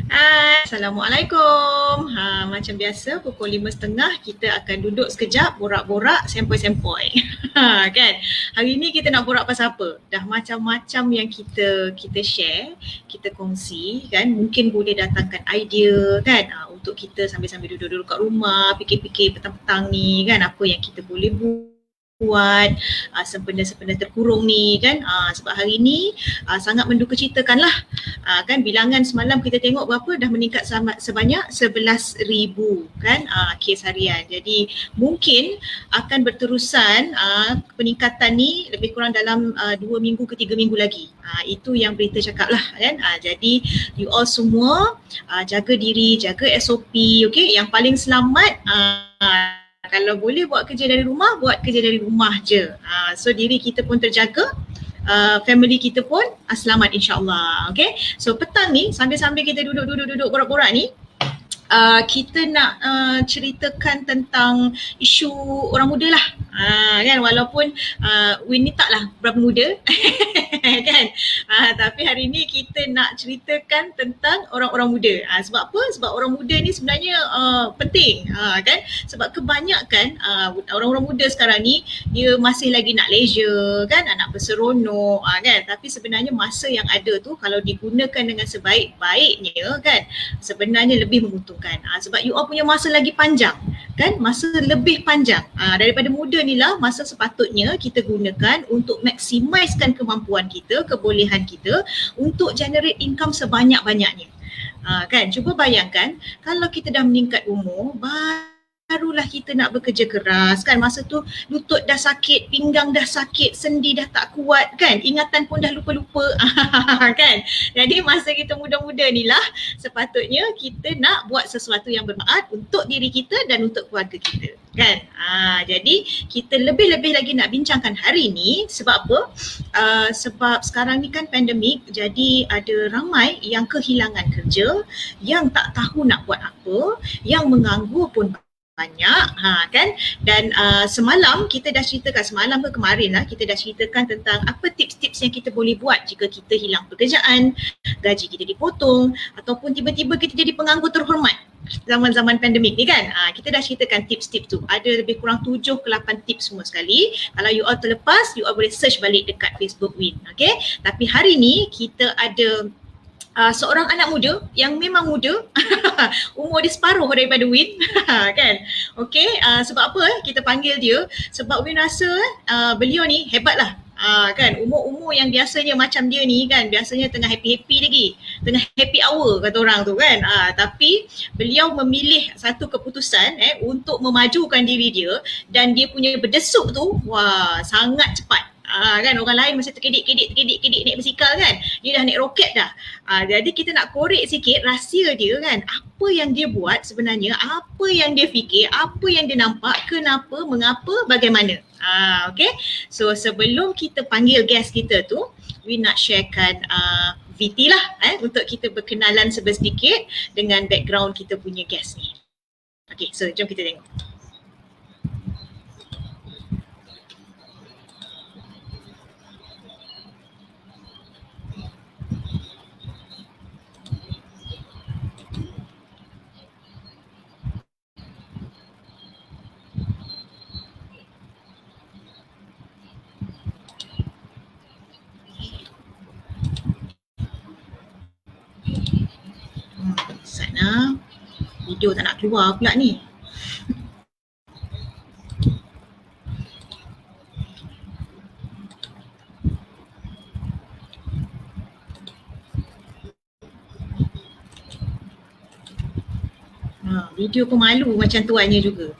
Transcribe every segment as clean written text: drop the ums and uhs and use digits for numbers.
Hai, Assalamualaikum. Macam biasa pukul 5.30 kita akan duduk sekejap borak-borak sempoi-sempoi. Kan? Hari ni kita nak borak pasal apa? Dah macam-macam yang kita share, kita kongsi kan. Mungkin boleh datangkan idea kan untuk kita sambil-sambil duduk-duduk kat rumah, fikir-fikir petang-petang ni kan apa yang kita boleh buat sempena-sempena terkurung ni kan, sebab hari ni sangat mendukacitakan lah. Kan bilangan semalam kita tengok berapa dah meningkat sebanyak 11,000 kan kes harian. Jadi mungkin akan berterusan peningkatan ni lebih kurang dalam 2 minggu ke 3 minggu lagi. Itu yang berita cakap lah kan. Jadi you all semua jaga diri, jaga SOP, okay? Yang paling selamat kalau boleh buat kerja dari rumah, buat kerja dari rumah je. So diri kita pun terjaga, family kita pun selamat insyaAllah. Okay? So petang ni sambil-sambil kita duduk borak-borak ni, kita nak ceritakan tentang isu orang muda lah. Kan, walaupun Win ni taklah berapa muda kan, tapi hari ni kita nak ceritakan tentang orang-orang muda. Sebab apa? Sebab orang muda ni sebenarnya penting kan, sebab kebanyakan orang-orang muda sekarang ni dia masih lagi nak leisure kan, nak berseronok kan, tapi sebenarnya masa yang ada tu kalau digunakan dengan sebaik-baiknya kan, sebenarnya lebih menguntungkan. Sebab you all punya masa lagi panjang kan, masa lebih panjang daripada muda ni lah. Masa sepatutnya kita gunakan untuk maksimiskan kemampuan kita, kebolehan kita untuk generate income sebanyak-banyaknya. Kan, cuba bayangkan kalau kita dah meningkat umur, barulah kita nak bekerja keras kan, masa tu lutut dah sakit, pinggang dah sakit, sendi dah tak kuat kan, ingatan pun dah lupa-lupa kan. Jadi masa kita muda-muda ni lah sepatutnya kita nak buat sesuatu yang bermanfaat untuk diri kita dan untuk keluarga kita kan. Jadi kita lebih-lebih lagi nak bincangkan hari ni sebab apa? Sebab sekarang ni kan pandemik, jadi ada ramai yang kehilangan kerja, yang tak tahu nak buat apa, yang menganggur pun banyak kan. Dan semalam kita dah ceritakan, semalam ke kemarin lah kita dah ceritakan tentang apa tips-tips yang kita boleh buat jika kita hilang pekerjaan, gaji kita dipotong ataupun tiba-tiba kita jadi penganggur terhormat zaman-zaman pandemik ni kan. Kita dah ceritakan tips-tips tu, ada lebih kurang 7 ke 8 tips semua sekali. Kalau you all terlepas, you all boleh search balik dekat Facebook Win. Okay? Tapi hari ni kita ada seorang anak muda yang memang muda umur dia separuh daripada Win kan. Okay, sebab apa kita panggil dia? Sebab Win rasa beliau ni hebat lah. Kan, umur-umur yang biasanya macam dia ni kan, biasanya tengah happy-happy lagi, tengah happy hour kata orang tu kan. Tapi beliau memilih satu keputusan untuk memajukan diri dia, dan dia punya berdesuk tu wah sangat cepat. Kan, orang lain masih terkedik-kedik naik basikal kan, dia dah naik roket dah. Jadi kita nak korek sikit rahsia dia kan, apa yang dia buat sebenarnya, apa yang dia fikir, apa yang dia nampak, kenapa, mengapa, bagaimana. Okay, so sebelum kita panggil guest kita tu, we nak sharekan VT lah untuk kita berkenalan sedikit dengan background kita punya guest ni. Okay, so jom kita tengok. Sana video tak nak keluar pula ni. Video pun malu macam tuannya juga.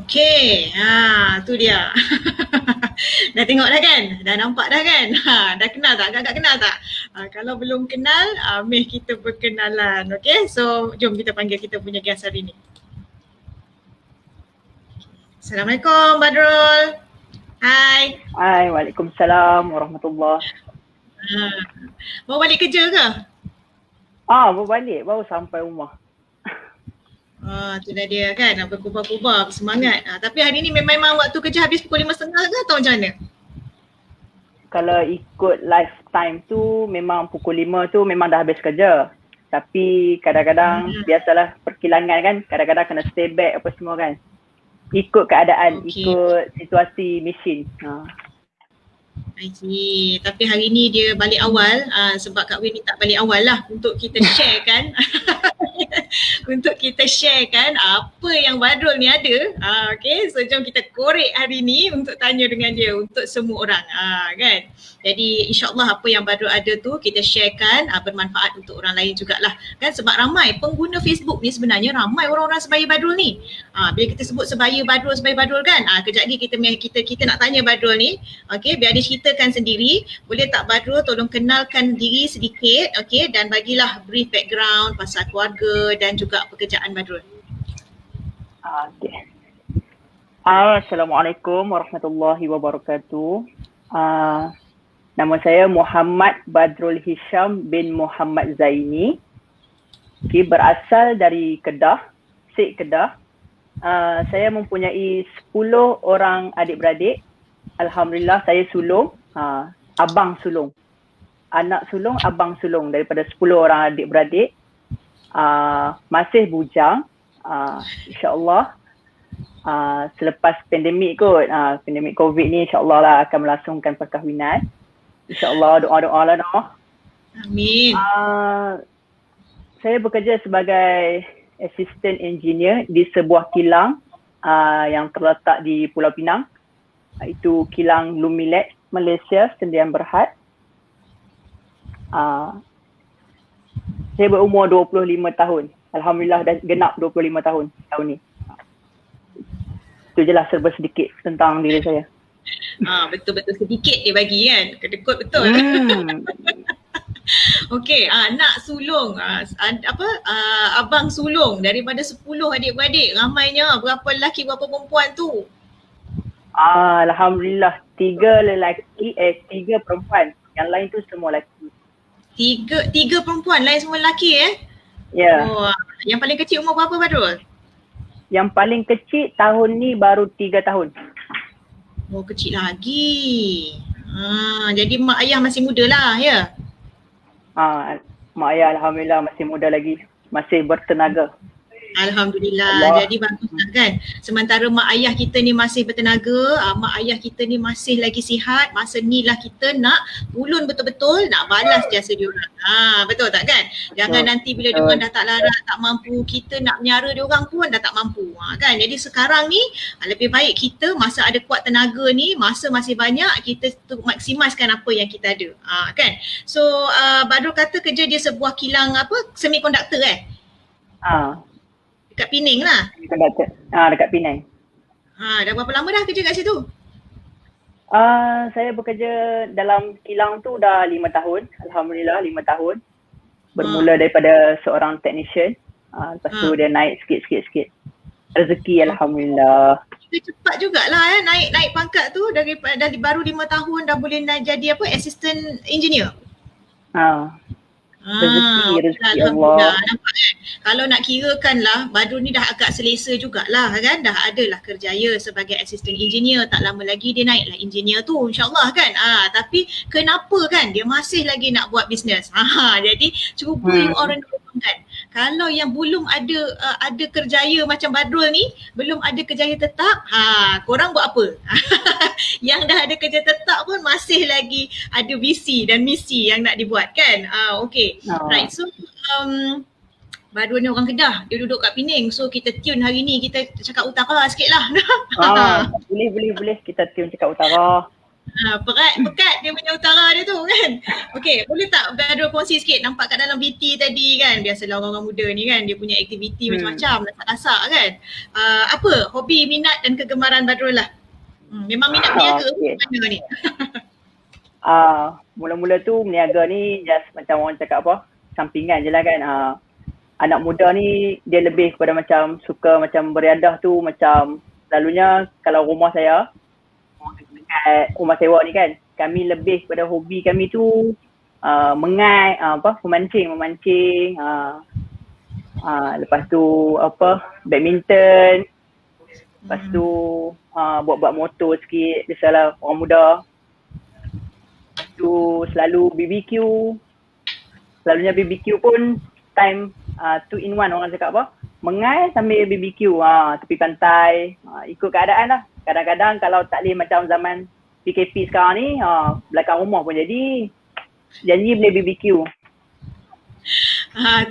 Okey, tu dia. Dah tengok dah kan? Dah nampak dah kan? Dah kenal tak? Agak-agak kenal tak? Kalau belum kenal, meh kita berkenalan. Okey, so jom kita panggil kita punya guest hari ni. Assalamualaikum Badrul. Hai. Hai, Waalaikumsalam warahmatullahi. Baru balik kerja ke? Baru balik, baru sampai rumah. Tu dah dia kan, berkubar-kubar, bersemangat. Tapi hari ni memang waktu kerja habis pukul 5.30 ke atau macam mana? Kalau ikut lifetime tu memang pukul 5 tu memang dah habis kerja. Tapi kadang-kadang biasalah perkilangan kan, kadang-kadang kena stay back apa semua kan. Ikut keadaan, ikut situasi mesin. I see. Tapi hari ni dia balik awal sebab Kak Win minta balik awal lah untuk kita share kan. Untuk kita share kan apa yang Badrul ni ada. Okay, so jom kita korek hari ni untuk tanya dengan dia untuk semua orang. Kan. Jadi insyaAllah apa yang Badrul ada tu kita sharekan bermanfaat untuk orang lain jugalah. Kan sebab ramai pengguna Facebook ni sebenarnya ramai orang-orang sebaya Badrul ni. Bila kita sebut sebaya Badrul kan. Kejap lagi kita nak tanya Badrul ni. Okay, biar dia ceritakan sendiri. Boleh tak Badrul tolong kenalkan diri sedikit. Okay, dan bagilah brief background pasal keluarga dan juga pekerjaan Badrul. Okay. Assalamualaikum warahmatullahi wabarakatuh. Nama saya Muhammad Badrul Hisham bin Muhammad Zaini. Okay, berasal dari Kedah, Sik Kedah. Saya mempunyai 10 orang adik-beradik. Alhamdulillah saya sulung, abang sulung. Anak sulung, abang sulung daripada 10 orang adik-beradik. Masih bujang, insyaAllah. Selepas pandemik kot, pandemik COVID ni insyaAllah lah akan melangsungkan perkahwinan. InsyaAllah, doa-doa lah dah. Amin. Saya bekerja sebagai assistant engineer di sebuah kilang yang terletak di Pulau Pinang. Itu kilang Lumilex Malaysia, Sdn Bhd. Saya berumur 25 tahun. Alhamdulillah dah genap 25 tahun tahun ni. Itu je lah serba sedikit tentang diri saya. Betul-betul sedikit dia bagi kan. Kedekut betul. Okey, anak sulung, abang sulung daripada 10 adik-beradik. Ramainya, berapa lelaki, berapa perempuan tu? Alhamdulillah, 3 perempuan. Yang lain tu semua lelaki. Tiga perempuan, lain semua lelaki Ya. Oh, yang paling kecil umur berapa Badrul? Yang paling kecil tahun ni baru 3 tahun. Oh, kecil lagi. Jadi mak ayah masih muda lah ya? Mak ayah alhamdulillah masih muda lagi. Masih bertenaga. Alhamdulillah. Allah. Jadi baguslah kan. Sementara mak ayah kita ni masih bertenaga, mak ayah kita ni masih lagi sihat, masa ni lah kita nak ulun betul-betul, nak balas jasa diorang. Betul tak kan? Jangan nanti bila diorang dah tak larat, tak mampu, kita nak menyara diorang pun dah tak mampu. Kan? Jadi sekarang ni lebih baik kita masa ada kuat tenaga ni, masa masih banyak, kita maksimalkan apa yang kita ada. Kan? So Badrul kata kerja dia sebuah kilang semiconductor dekat Penang lah. Dekat Penang. Dah berapa lama dah kerja kat situ? Saya bekerja dalam kilang tu dah 5 tahun. Alhamdulillah 5 tahun. Bermula daripada seorang technician. Lepas tu dia naik sikit. Rezeki alhamdulillah. Cepat jugalah naik pangkat tu dari baru 5 tahun dah boleh jadi assistant engineer. Rezeki Allah. Nampak kan? Kalau nak kirakan lah, Badrul ni dah agak selesa jugalah kan. Dah adalah kerjaya sebagai assistant engineer. Tak lama lagi dia naiklah engineer tu insyaAllah kan. Tapi kenapa kan dia masih lagi nak buat bisnes? Jadi cuba you orang kan. Kalau yang belum ada kerjaya macam Badrul ni, belum ada kerjaya tetap, korang buat apa? Yang dah ada kerja tetap pun masih lagi ada visi dan misi yang nak dibuat kan. Okay. Right. So Badrul ni orang Kedah, dia duduk kat Penang. So kita tune hari ni, kita cakap utara sikit lah. Boleh. Kita tune cakap utara. Pekat dia punya utara dia tu kan. Okey, boleh tak Badrul kongsi sikit, nampak kat dalam BT tadi kan, biasalah orang-orang muda ni kan, dia punya aktiviti macam-macam, lasak-lasak kan. Apa hobi, minat dan kegemaran Badrul lah? Memang minat berniaga ke mana ni? Mula-mula tu berniaga ni just macam orang cakap apa, sampingan je lah kan. Anak muda ni dia lebih kepada macam suka macam beriadah tu, macam selalunya kalau rumah saya dekat rumah sewa ni kan, kami lebih kepada hobi kami tu mengai, memancing, lepas tu badminton, lepas tu buat-buat motor sikit, biasalah orang muda. Lepas tu selalu BBQ, selalunya BBQ pun time 2 in 1 orang cakap apa, mengai sambil BBQ tepi pantai, ikut keadaan lah. Kadang-kadang kalau tak boleh macam zaman PKP sekarang ni, belakang rumah pun jadi janji boleh BBQ.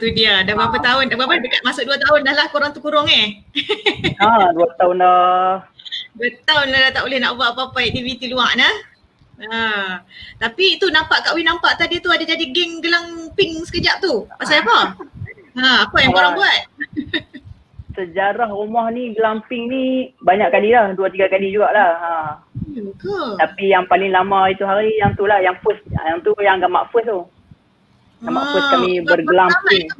Tu dia, dah berapa tahun, dah berapa, dekat masuk 2 tahun dah lah korang terkurung 2 tahun dah. 2 tahun dah tak boleh nak buat apa-apa aktiviti luar nah. Tapi tu nampak Kak Win nampak tadi tu ada jadi geng gelang pink sekejap tu. Pasal apa? Apa yang korang buat? Sejarah rumah ni glamping ni banyak kali lah, 2-3 kali jugalah. Tapi yang paling lama itu hari yang tu lah, yang first, yang tu yang gamak first tu. Gamak first kami berglamping.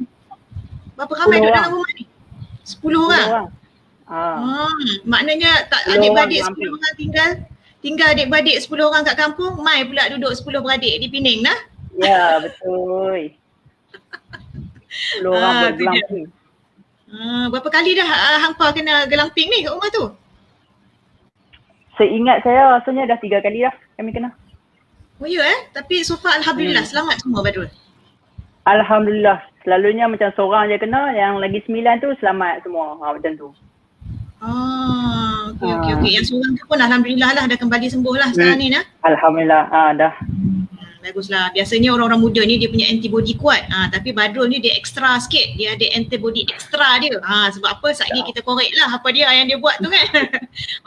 Berapa ramai duduk dalam rumah ni? 10 orang? 10 orang. Maknanya tak adik-beradik 10 orang tinggal adik-beradik 10 orang kat kampung, mai pula duduk 10 beradik di Pening nah? Ya, betul. 10 orang berglamping. Berapa kali dah hampa kena gelamping ni kat rumah tu? Seingat saya rasanya dah 3 kali dah kami kena. Oh ya tapi so far alhamdulillah selamat semua Badrul. Alhamdulillah. Selalunya macam seorang je kena, yang lagi 9 tu selamat semua. Macam tu. Okey. Yang seorang tu pun alhamdulillah lah dah kembali sembuh lah sekarang ni nah. Alhamdulillah. Dah. Baguslah. Biasanya orang-orang muda ni dia punya antibody kuat. Tapi Badrul ni dia ekstra sikit. Dia ada antibody ekstra dia. Sebab apa? Satgi kita korek lah apa dia yang dia buat tu kan.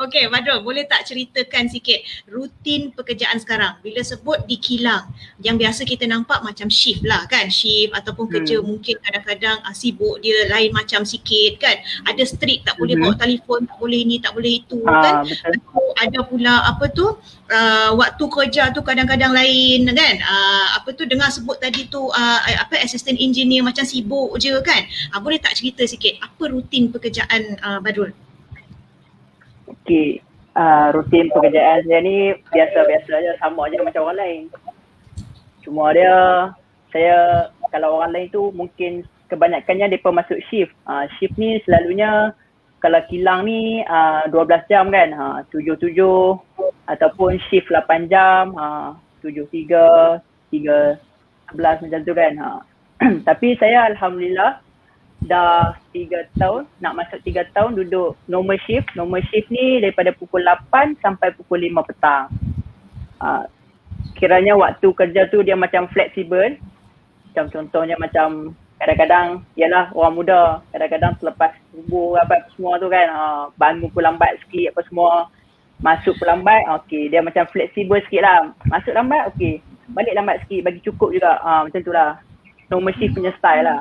Okey Badrul, boleh tak ceritakan sikit rutin pekerjaan sekarang? Bila sebut di kilang, yang biasa kita nampak macam shift lah kan. Shift ataupun kerja mungkin kadang-kadang sibuk dia lain macam sikit kan. Ada strict, tak boleh bawa telefon, tak boleh ni, tak boleh itu kan. Ada pula waktu kerja tu kadang-kadang lain kan. Dengar sebut tadi tu assistant engineer macam sibuk je kan. Boleh tak cerita sikit apa rutin pekerjaan Badrul? Okey, rutin pekerjaan saya ni biasa-biasa je, sama je macam orang lain. Cuma dia, saya kalau orang lain tu mungkin kebanyakannya mereka masuk shift. Shift ni selalunya kalau kilang ni 12 jam kan, 7-7 ataupun shift 8 jam, 7-3, 3-11 macam tu kan. Tapi saya alhamdulillah dah 3 tahun, nak masuk 3 tahun duduk normal shift. Normal shift ni daripada pukul 8 sampai pukul 5 petang. Kiranya waktu kerja tu dia macam fleksibel. Macam contohnya macam kadang-kadang ialah orang muda, kadang-kadang selepas subuh apa semua tu kan, bangun pun lambat sikit apa semua, masuk pun lambat, okey dia macam fleksibel sikit lah. Masuk lambat, okey balik lambat sikit, bagi cukup juga, macam tu lah. Normal shift punya style lah.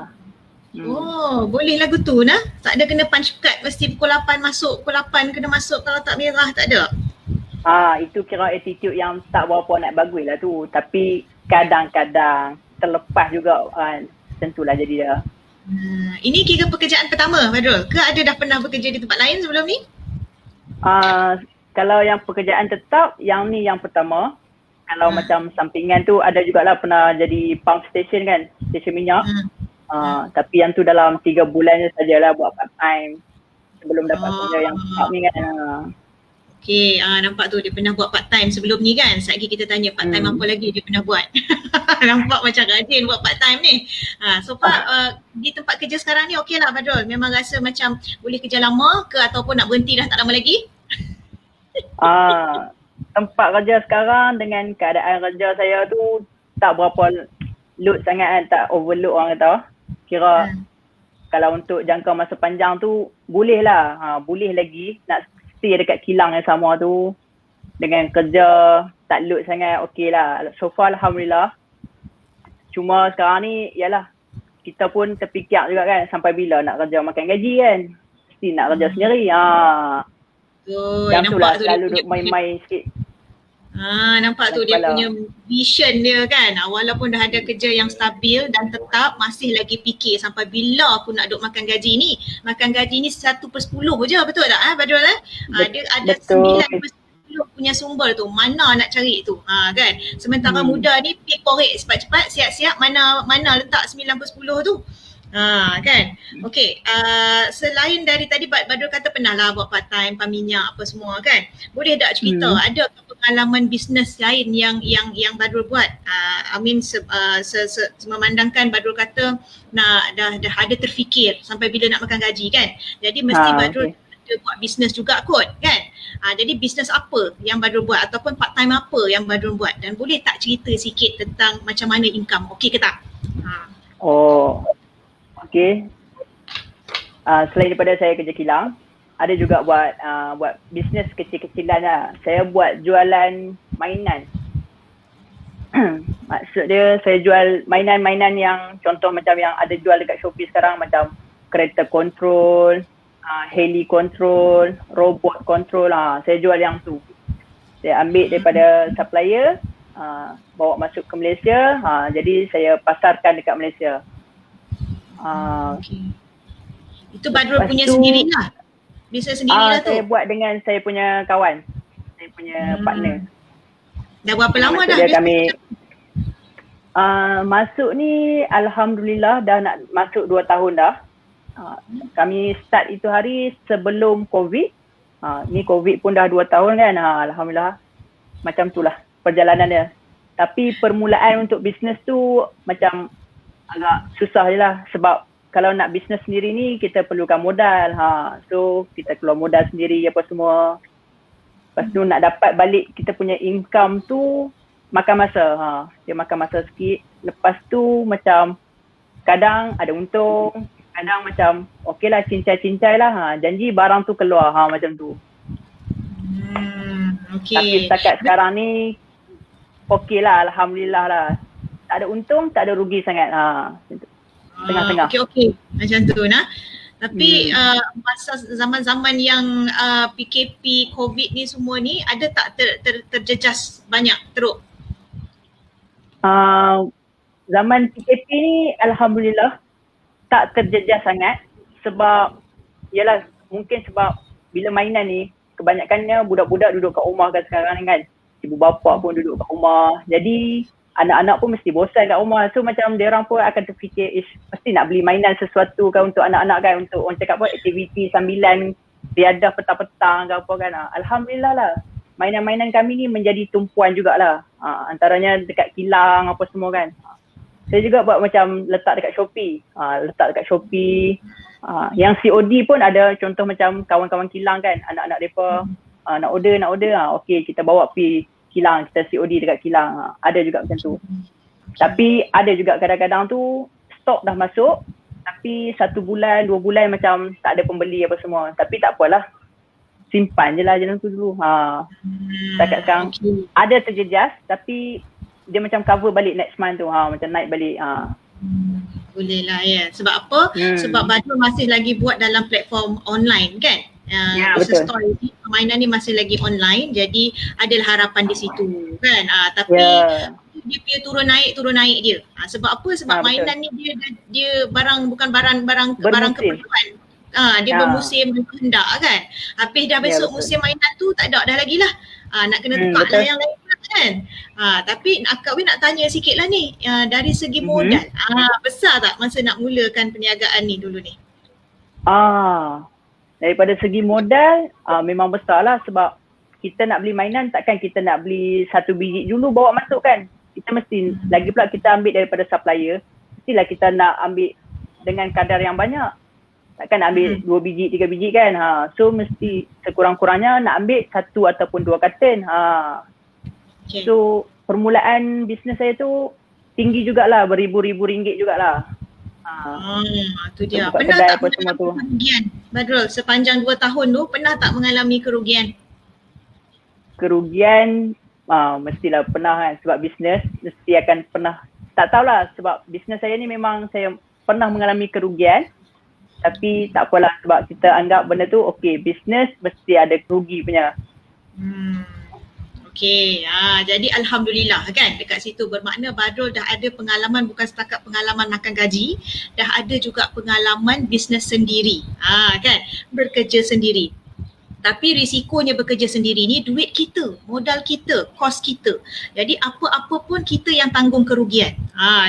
Boleh lagu tu nah. Tak ada kena punch card mesti pukul 8 masuk, pukul 8 kena masuk, kalau tak merah tak ada. Itu kira attitude yang tak berapa nak bagus lah tu. Tapi kadang-kadang terlepas juga kan. Tentulah jadi dia. Ini kira pekerjaan pertama Badrul? Ke ada dah pernah bekerja di tempat lain sebelum ni? Kalau yang pekerjaan tetap, yang ni yang pertama. Kalau macam sampingan tu ada jugalah pernah jadi pump station kan, stesen minyak. Tapi yang tu dalam 3 bulan je sajalah buat part time. Sebelum dapat kerja yang tetap ni kan. Okay, nampak tu dia pernah buat part time sebelum ni kan. Sekejap kita tanya part time apa lagi dia pernah buat. Nampak macam rajin buat part time ni. So Pak, di tempat kerja sekarang ni okey lah Badrul? Memang rasa macam boleh kerja lama ke ataupun nak berhenti dah tak lama lagi? Tempat kerja sekarang dengan keadaan kerja saya tu tak berapa load sangat kan, tak overload orang kata. Kira kalau untuk jangka masa panjang tu boleh lah, boleh lagi nak stay dekat kilang yang sama tu dengan kerja tak load sangat, okey lah. So far Alhamdulillah. Cuma sekarang ni ialah kita pun terfikir juga kan, sampai bila nak kerja makan gaji kan. Mesti nak kerja sendiri. Yang tu lah selalu duk main-main sikit. Nampak tu dia punya vision dia kan. Walaupun dah ada kerja yang stabil dan tetap, masih lagi fikir sampai bila aku nak duk makan gaji ni. Makan gaji ni 1/10 je, betul tak Badrul Dia ada 9/10 punya sumber tu, mana nak cari tu kan. Sementara muda ni pergi korek cepat-cepat, siap-siap mana letak 9/10 tu. Kan. Okey, selain dari tadi Badrul kata pernah lah buat part time, minyak apa semua kan. Boleh tak cerita ada pengalaman bisnes lain yang Badrul buat? I mean memandangkan Badrul kata dah ada terfikir sampai bila nak makan gaji kan. Jadi mesti Badrul ada buat bisnes juga kot kan. Jadi bisnes apa yang Badrul buat ataupun part time apa yang Badrul buat, dan boleh tak cerita sikit tentang macam mana income? Okey ke tak? Okay. Selain daripada saya kerja kilang, ada juga buat bisnes kecil-kecilan lah. Saya buat jualan mainan. Maksud dia saya jual mainan-mainan yang contoh macam yang ada jual dekat Shopee sekarang, macam kereta control, heli control, robot control. Saya jual yang tu. Saya ambil daripada supplier, bawa masuk ke Malaysia. Jadi saya pasarkan dekat Malaysia. Okay. Itu Badrul punya sendirilah. Bisnes sendirilah tu. Saya buat dengan saya punya kawan. Saya punya partner. Dah berapa lama dah? Kami masuk ni alhamdulillah dah nak masuk 2 tahun dah. Kami start itu hari sebelum COVID. Ni COVID pun dah 2 tahun kan. Alhamdulillah. Macam tu lah perjalanan dia. Tapi permulaan untuk bisnes tu macam agak susah je lah, sebab kalau nak bisnes sendiri ni kita perlukan modal. So kita keluar modal sendiri apa semua. Lepas tu nak dapat balik kita punya income tu makan masa. Dia makan masa sikit. Lepas tu macam kadang ada untung, kadang macam okey lah, cincai-cincai lah. Janji barang tu keluar macam tu. Okay. Tapi setakat sekarang ni okey lah, alhamdulillah lah. Tak ada untung, tak ada rugi sangat. Tengah-tengah. Okey. Macam tu nah. Tapi masa zaman-zaman yang PKP, COVID ni semua ni, ada tak terjejas banyak teruk? Zaman PKP ni alhamdulillah tak terjejas sangat, sebab yalah mungkin sebab bila mainan ni kebanyakannya budak-budak duduk kat rumah kan sekarang kan. Ibu bapa pun duduk kat rumah. Jadi anak-anak pun mesti bosan kat rumah. So macam diorang pun akan terfikir, mesti nak beli mainan sesuatu kan untuk anak-anak kan, untuk orang cakap apa, aktiviti sambilan riadah petang-petang ke apa kan. Alhamdulillah lah. Mainan-mainan kami ni menjadi tumpuan jugalah. Antaranya dekat kilang apa semua kan. Saya juga buat macam letak dekat Shopee. Yang COD pun ada, contoh macam kawan-kawan kilang kan, anak-anak mereka nak order. Okey, kita bawa pergi kilang, kita COD dekat kilang. Ada juga macam tu. Tapi ada juga kadang-kadang tu stok dah masuk, tapi 1 bulan, 2 bulan macam tak ada pembeli apa semua. Tapi tak apalah, simpan je lah jalan tu dulu. Setakat sekarang ada terjejas, tapi dia macam cover balik next month tu. Macam naik balik. Boleh lah ya. Sebab apa? Sebab Badrul masih lagi buat dalam platform online kan? Betul. Story ni, permainan ni masih lagi online, jadi adalah harapan di situ kan. Tapi dia punya turun naik dia. Sebab apa? Sebab mainan ni dia barang, bukan barang keperluan. Dia bermusim hendak kan. Habis dah besok musim mainan tu tak ada dah lagi lah. Nak kena tukar lah yang lain kan. Tapi Kak Win nak tanya sikit lah ni, dari segi modal, besar tak masa nak mulakan perniagaan ni dulu ni? Daripada segi modal memang besar lah, sebab kita nak beli mainan, takkan kita nak beli 1 biji dulu bawa masuk kan. Kita mesti, lagi pula kita ambil daripada supplier, mestilah kita nak ambil dengan kadar yang banyak. Takkan nak ambil 2 biji, 3 biji kan. So mesti sekurang-kurangnya nak ambil 1 ataupun 2 karton. So permulaan bisnes saya tu tinggi jugalah, beribu-ribu ringgit jugalah. Tu dia. Pernah tak mengalami kerugian, Badrul, sepanjang 2 tahun tu, pernah tak mengalami kerugian? Kerugian mestilah pernah kan, sebab bisnes mesti akan pernah, tak tahulah sebab bisnes saya ni memang saya pernah mengalami kerugian, tapi tak apalah sebab kita anggap benda tu okey, bisnes mesti ada kerugi punya. Okey, jadi Alhamdulillah kan dekat situ bermakna Badrul dah ada pengalaman, bukan setakat pengalaman makan gaji, dah ada juga pengalaman bisnes sendiri, kan, bekerja sendiri. Tapi risikonya bekerja sendiri ni duit kita, modal kita, kos kita. Jadi apa-apa pun kita yang tanggung kerugian.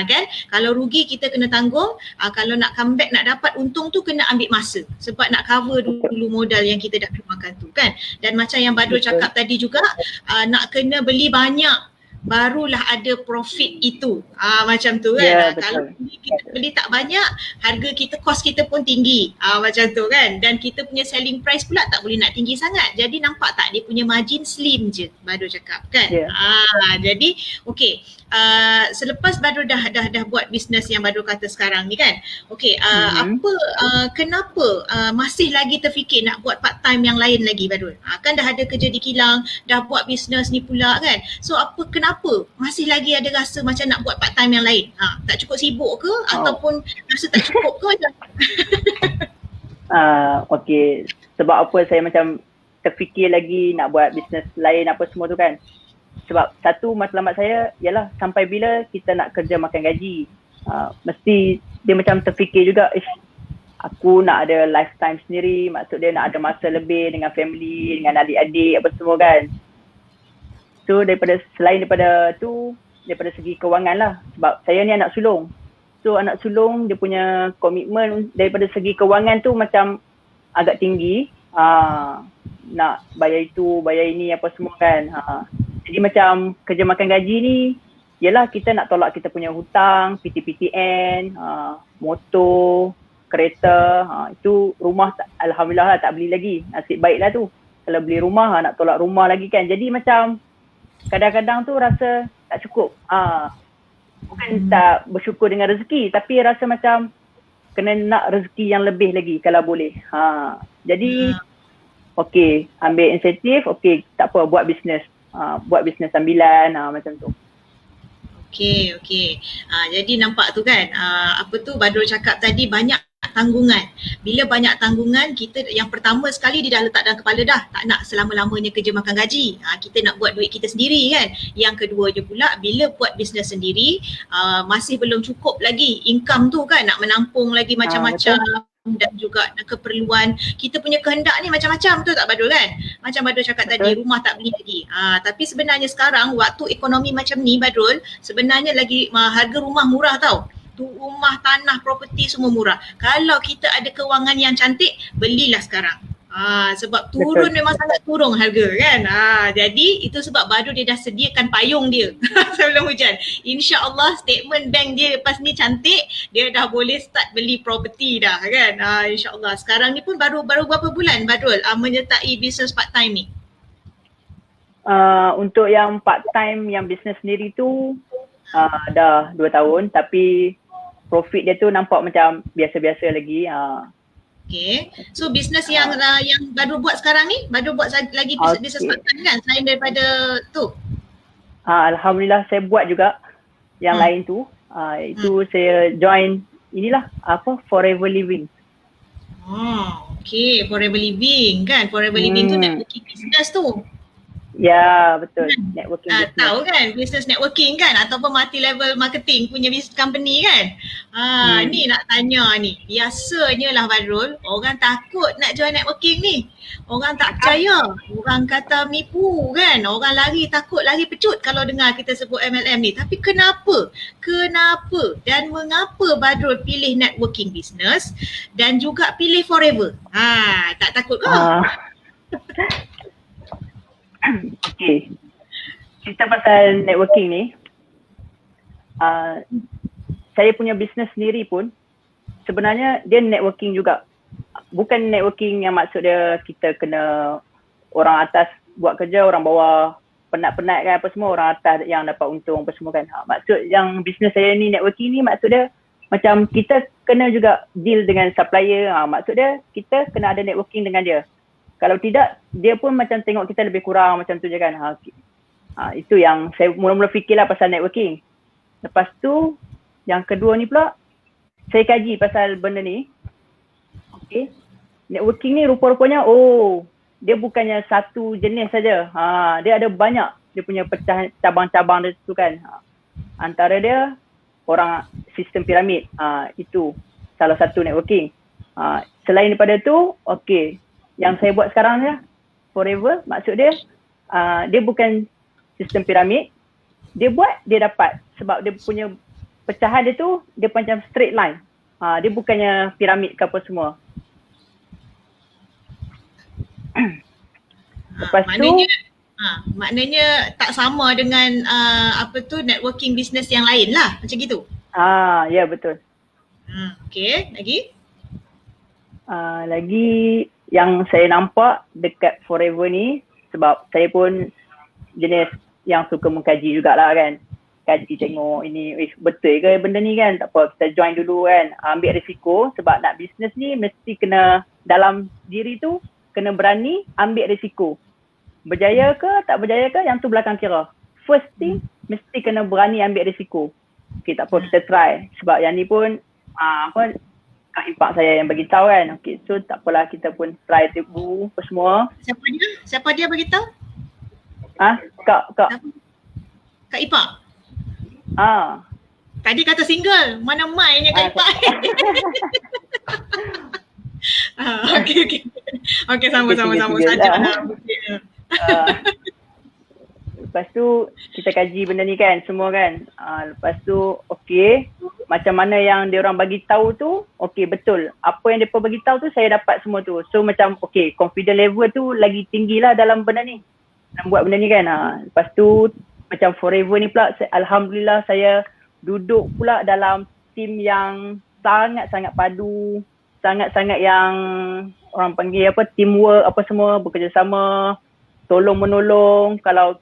Kan? Kalau rugi kita kena tanggung, kalau nak comeback, nak dapat untung tu kena ambil masa. Sebab nak cover dulu modal yang kita dah keluarkan tu kan. Dan macam yang Badrul cakap tadi juga, nak kena beli banyak barulah ada profit itu. Macam tu kan. Kalau kita beli tak banyak, harga kita, kos kita pun tinggi. Macam tu kan. Dan kita punya selling price pula tak boleh nak tinggi sangat. Jadi nampak tak dia punya margin slim je, Badrul cakap kan. Jadi okey, selepas Badrul dah buat bisnes yang Badrul kata sekarang ni kan. Okey, kenapa masih lagi terfikir nak buat part time yang lain lagi Badrul? Kan dah ada kerja di kilang, dah buat bisnes ni pula kan. So kenapa masih lagi ada rasa macam nak buat part time yang lain? Tak cukup sibuk ke ataupun rasa tak cukup ke macam? Okey, sebab apa saya macam terfikir lagi nak buat bisnes lain apa semua tu kan. Sebab satu matlamat saya ialah sampai bila kita nak kerja makan gaji. Mesti dia macam terfikir juga, aku nak ada lifetime sendiri, maksud dia nak ada masa lebih dengan family, dengan adik-adik apa semua kan. So selain daripada tu, daripada segi kewangan lah, sebab saya ni anak sulung. So anak sulung dia punya komitmen daripada segi kewangan tu macam agak tinggi. Nak bayar itu, bayar ini apa semua kan. Jadi macam kerja makan gaji ni, yelah kita nak tolak kita punya hutang, PTPTN, motor, kereta, itu rumah Alhamdulillah lah tak beli lagi. Nasib baik lah tu. Kalau beli rumah nak tolak rumah lagi kan. Jadi macam kadang-kadang tu rasa tak cukup. Bukan tak bersyukur dengan rezeki, tapi rasa macam kena nak rezeki yang lebih lagi kalau boleh. Jadi okey, ambil insentif, okey tak apa, buat bisnes. Buat bisnes sambilan macam tu. Okey. Jadi nampak tu kan, apa tu Badrul cakap tadi, banyak tanggungan. Bila banyak tanggungan, kita yang pertama sekali dia dah letak dalam kepala dah, tak nak selama-lamanya kerja makan gaji. Kita nak buat duit kita sendiri kan. Yang keduanya pula, bila buat bisnes sendiri, masih belum cukup lagi income tu kan, nak menampung lagi macam-macam. Dan juga keperluan kita punya kehendak ni macam-macam, betul tak Badrul kan? Macam Badrul cakap tadi, rumah tak beli lagi. Tapi sebenarnya sekarang waktu ekonomi macam ni Badrul, sebenarnya lagi harga rumah murah tau. Rumah, tanah, properti semua murah. Kalau kita ada kewangan yang cantik, belilah sekarang. Sebab turun memang sangat turun harga kan. Jadi itu sebab Badrul dia dah sediakan payung dia sebelum hujan. InsyaAllah statement bank dia lepas ni cantik, dia dah boleh start beli property dah kan. InsyaAllah. Sekarang ni pun baru berapa bulan Badrul menyertai bisnes part time ni? Untuk yang part time, yang bisnes sendiri tu dah 2 tahun, tapi profit dia tu nampak macam biasa-biasa lagi. Okay. So bisnes yang Badrul buat sekarang ni, Badrul buat lagi bisnes part time kan selain daripada tu? Alhamdulillah saya buat juga yang lain tu. Itu saya join inilah Forever Living. Okay, Forever Living kan. Forever Living tu networking business tu. Ya, betul. Networking business. Tahu kan, business networking kan, ataupun multi level marketing punya business company kan. Ni nak tanya ni, biasanya lah Badrul, orang takut nak join networking ni. Orang tak percaya, orang kata menipu kan, orang lari, takut lari pecut kalau dengar kita sebut MLM ni. Tapi kenapa dan mengapa Badrul pilih networking business dan juga pilih Forever? Tak takut ke? Okay, cerita pasal networking ni, saya punya bisnes sendiri pun sebenarnya dia networking juga. Bukan networking yang maksud dia kita kena orang atas buat kerja, orang bawah penat-penat kan apa semua, orang atas yang dapat untung apa semua kan. Maksud yang bisnes saya ni networking ni, maksud dia macam kita kena juga deal dengan supplier. Maksud dia kita kena ada networking dengan dia. Kalau tidak, dia pun macam tengok kita lebih kurang macam tu je kan. Itu yang saya mula-mula fikirlah pasal networking. Lepas tu yang kedua ni pula saya kaji pasal benda ni. Okay. Networking ni rupa-rupanya dia bukannya satu jenis saja. Dia ada banyak dia punya pecah cabang-cabang dia tu kan. Antara dia orang sistem piramid. Itu salah satu networking. Selain daripada tu, okay, yang saya buat sekarang ni Forever, maksud dia dia bukan sistem piramid. Dia buat, dia dapat. Sebab dia punya pecahan dia tu, dia macam straight line. Dia bukannya piramid ke apa semua. Lepas maknanya tak sama dengan networking business yang lain lah, macam gitu. Ya betul. Okay, lagi? Lagi yang saya nampak dekat Forever ni, sebab saya pun jenis yang suka mengkaji jugalah kan. Kaji tengok ini, betul ke benda ni kan, tak apa kita join dulu kan. Ambil risiko sebab nak bisnes ni mesti kena dalam diri tu, kena berani ambil risiko. Berjaya ke tak berjaya ke yang tu belakang kira. First thing mesti kena berani ambil risiko. Okay, tak apa kita try. Sebab yang ni pun Kak Ipak saya yang bagi tahu kan. Okay, so tak apalah kita pun try dulu apa semua. Siapa dia bagi tahu? Kak Ipak. Tadi kata single, mana mainnya Kak Ipak? Okay, sama saja. Lepas tu kita kaji benda ni kan, semua kan. Lepas tu okay, macam mana yang dia orang bagi tahu tu, okay betul. Apa yang depa bagi tahu tu saya dapat semua tu. So macam okay, confident level tu lagi tinggi lah dalam benda ni. Dalam buat benda ni kan. Lepas tu macam Forever ni pula, alhamdulillah saya duduk pula dalam team yang sangat-sangat padu, sangat-sangat yang orang panggil apa, teamwork apa semua, bekerjasama, tolong menolong. Kalau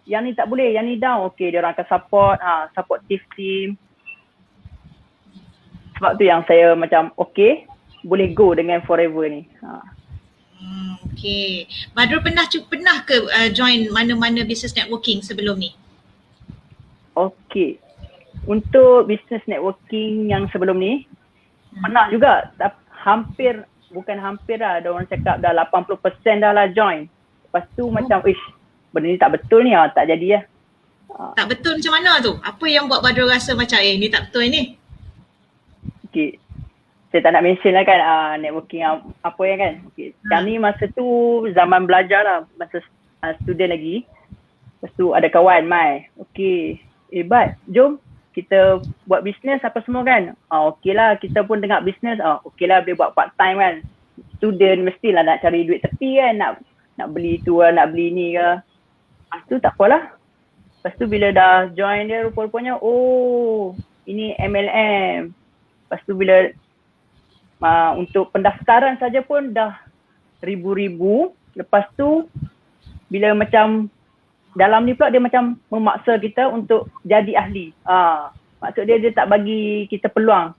yang ni tak boleh, yang ni down, okay dia orang akan supportive team. Sebab tu yang saya macam okay, boleh go dengan Forever ni. Okay. Badrul pernah ke join mana-mana business networking sebelum ni? Okay. Untuk business networking yang sebelum ni, pernah juga, bukan hampir lah, ada orang cakap dah 80% dah lah join. Lepas tu macam, benda ni tak betul ni, tak jadi lah. Tak betul macam mana tu? Apa yang buat Badrul rasa macam ni tak betul ni? Okay. Saya tak nak mention lah kan networking apa yang kan. Okay. Yang ni masa tu zaman belajar lah, masa student lagi. Lepas tu ada kawan Mai. Okay. Bad, jom kita buat bisnes apa semua kan. Okay lah, kita pun tengok bisnes. Okay lah, boleh buat part time kan. Student mestilah nak cari duit tepi kan. Nak beli tu lah, nak beli ni ke. Lepas tu tak apalah. Lepas tu bila dah join dia, rupa-rupanya ini MLM. Lepas tu bila untuk pendaftaran saja pun dah ribu-ribu. Lepas tu bila macam dalam ni pula dia macam memaksa kita untuk jadi ahli. Maksud dia tak bagi kita peluang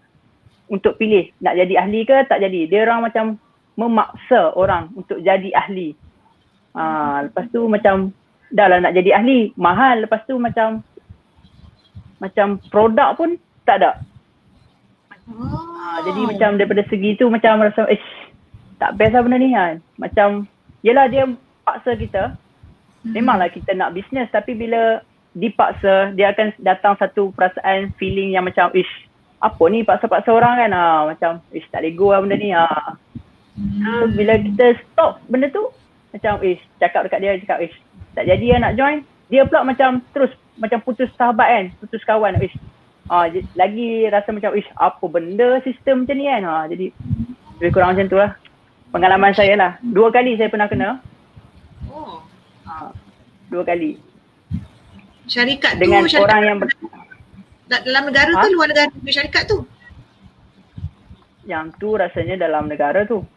untuk pilih nak jadi ahli ke tak jadi. Dia orang macam memaksa orang untuk jadi ahli. Lepas tu macam dah lah nak jadi ahli, mahal. Lepas tu macam produk pun tak ada. Jadi macam daripada segi tu macam rasa tak best lah benda ni kan. Macam yelah dia paksa kita. Memanglah kita nak bisnes, tapi bila dipaksa dia akan datang satu perasaan feeling yang macam apa ni paksa-paksa orang kan. Macam tak lego lah benda ni. Bila kita stop benda tu macam cakap dekat dia, cakap tak jadi lah nak join. Dia pula macam terus macam putus sahabat kan, putus kawan. Lagi rasa macam apa benda sistem macam ni kan. Jadi lebih kurang macam tu lah pengalaman saya lah. 2 kali saya pernah kena. 2 kali. Syarikat dengan tu orang yang dalam negara ke luar negara syarikat tu? Yang tu rasanya dalam negara tu.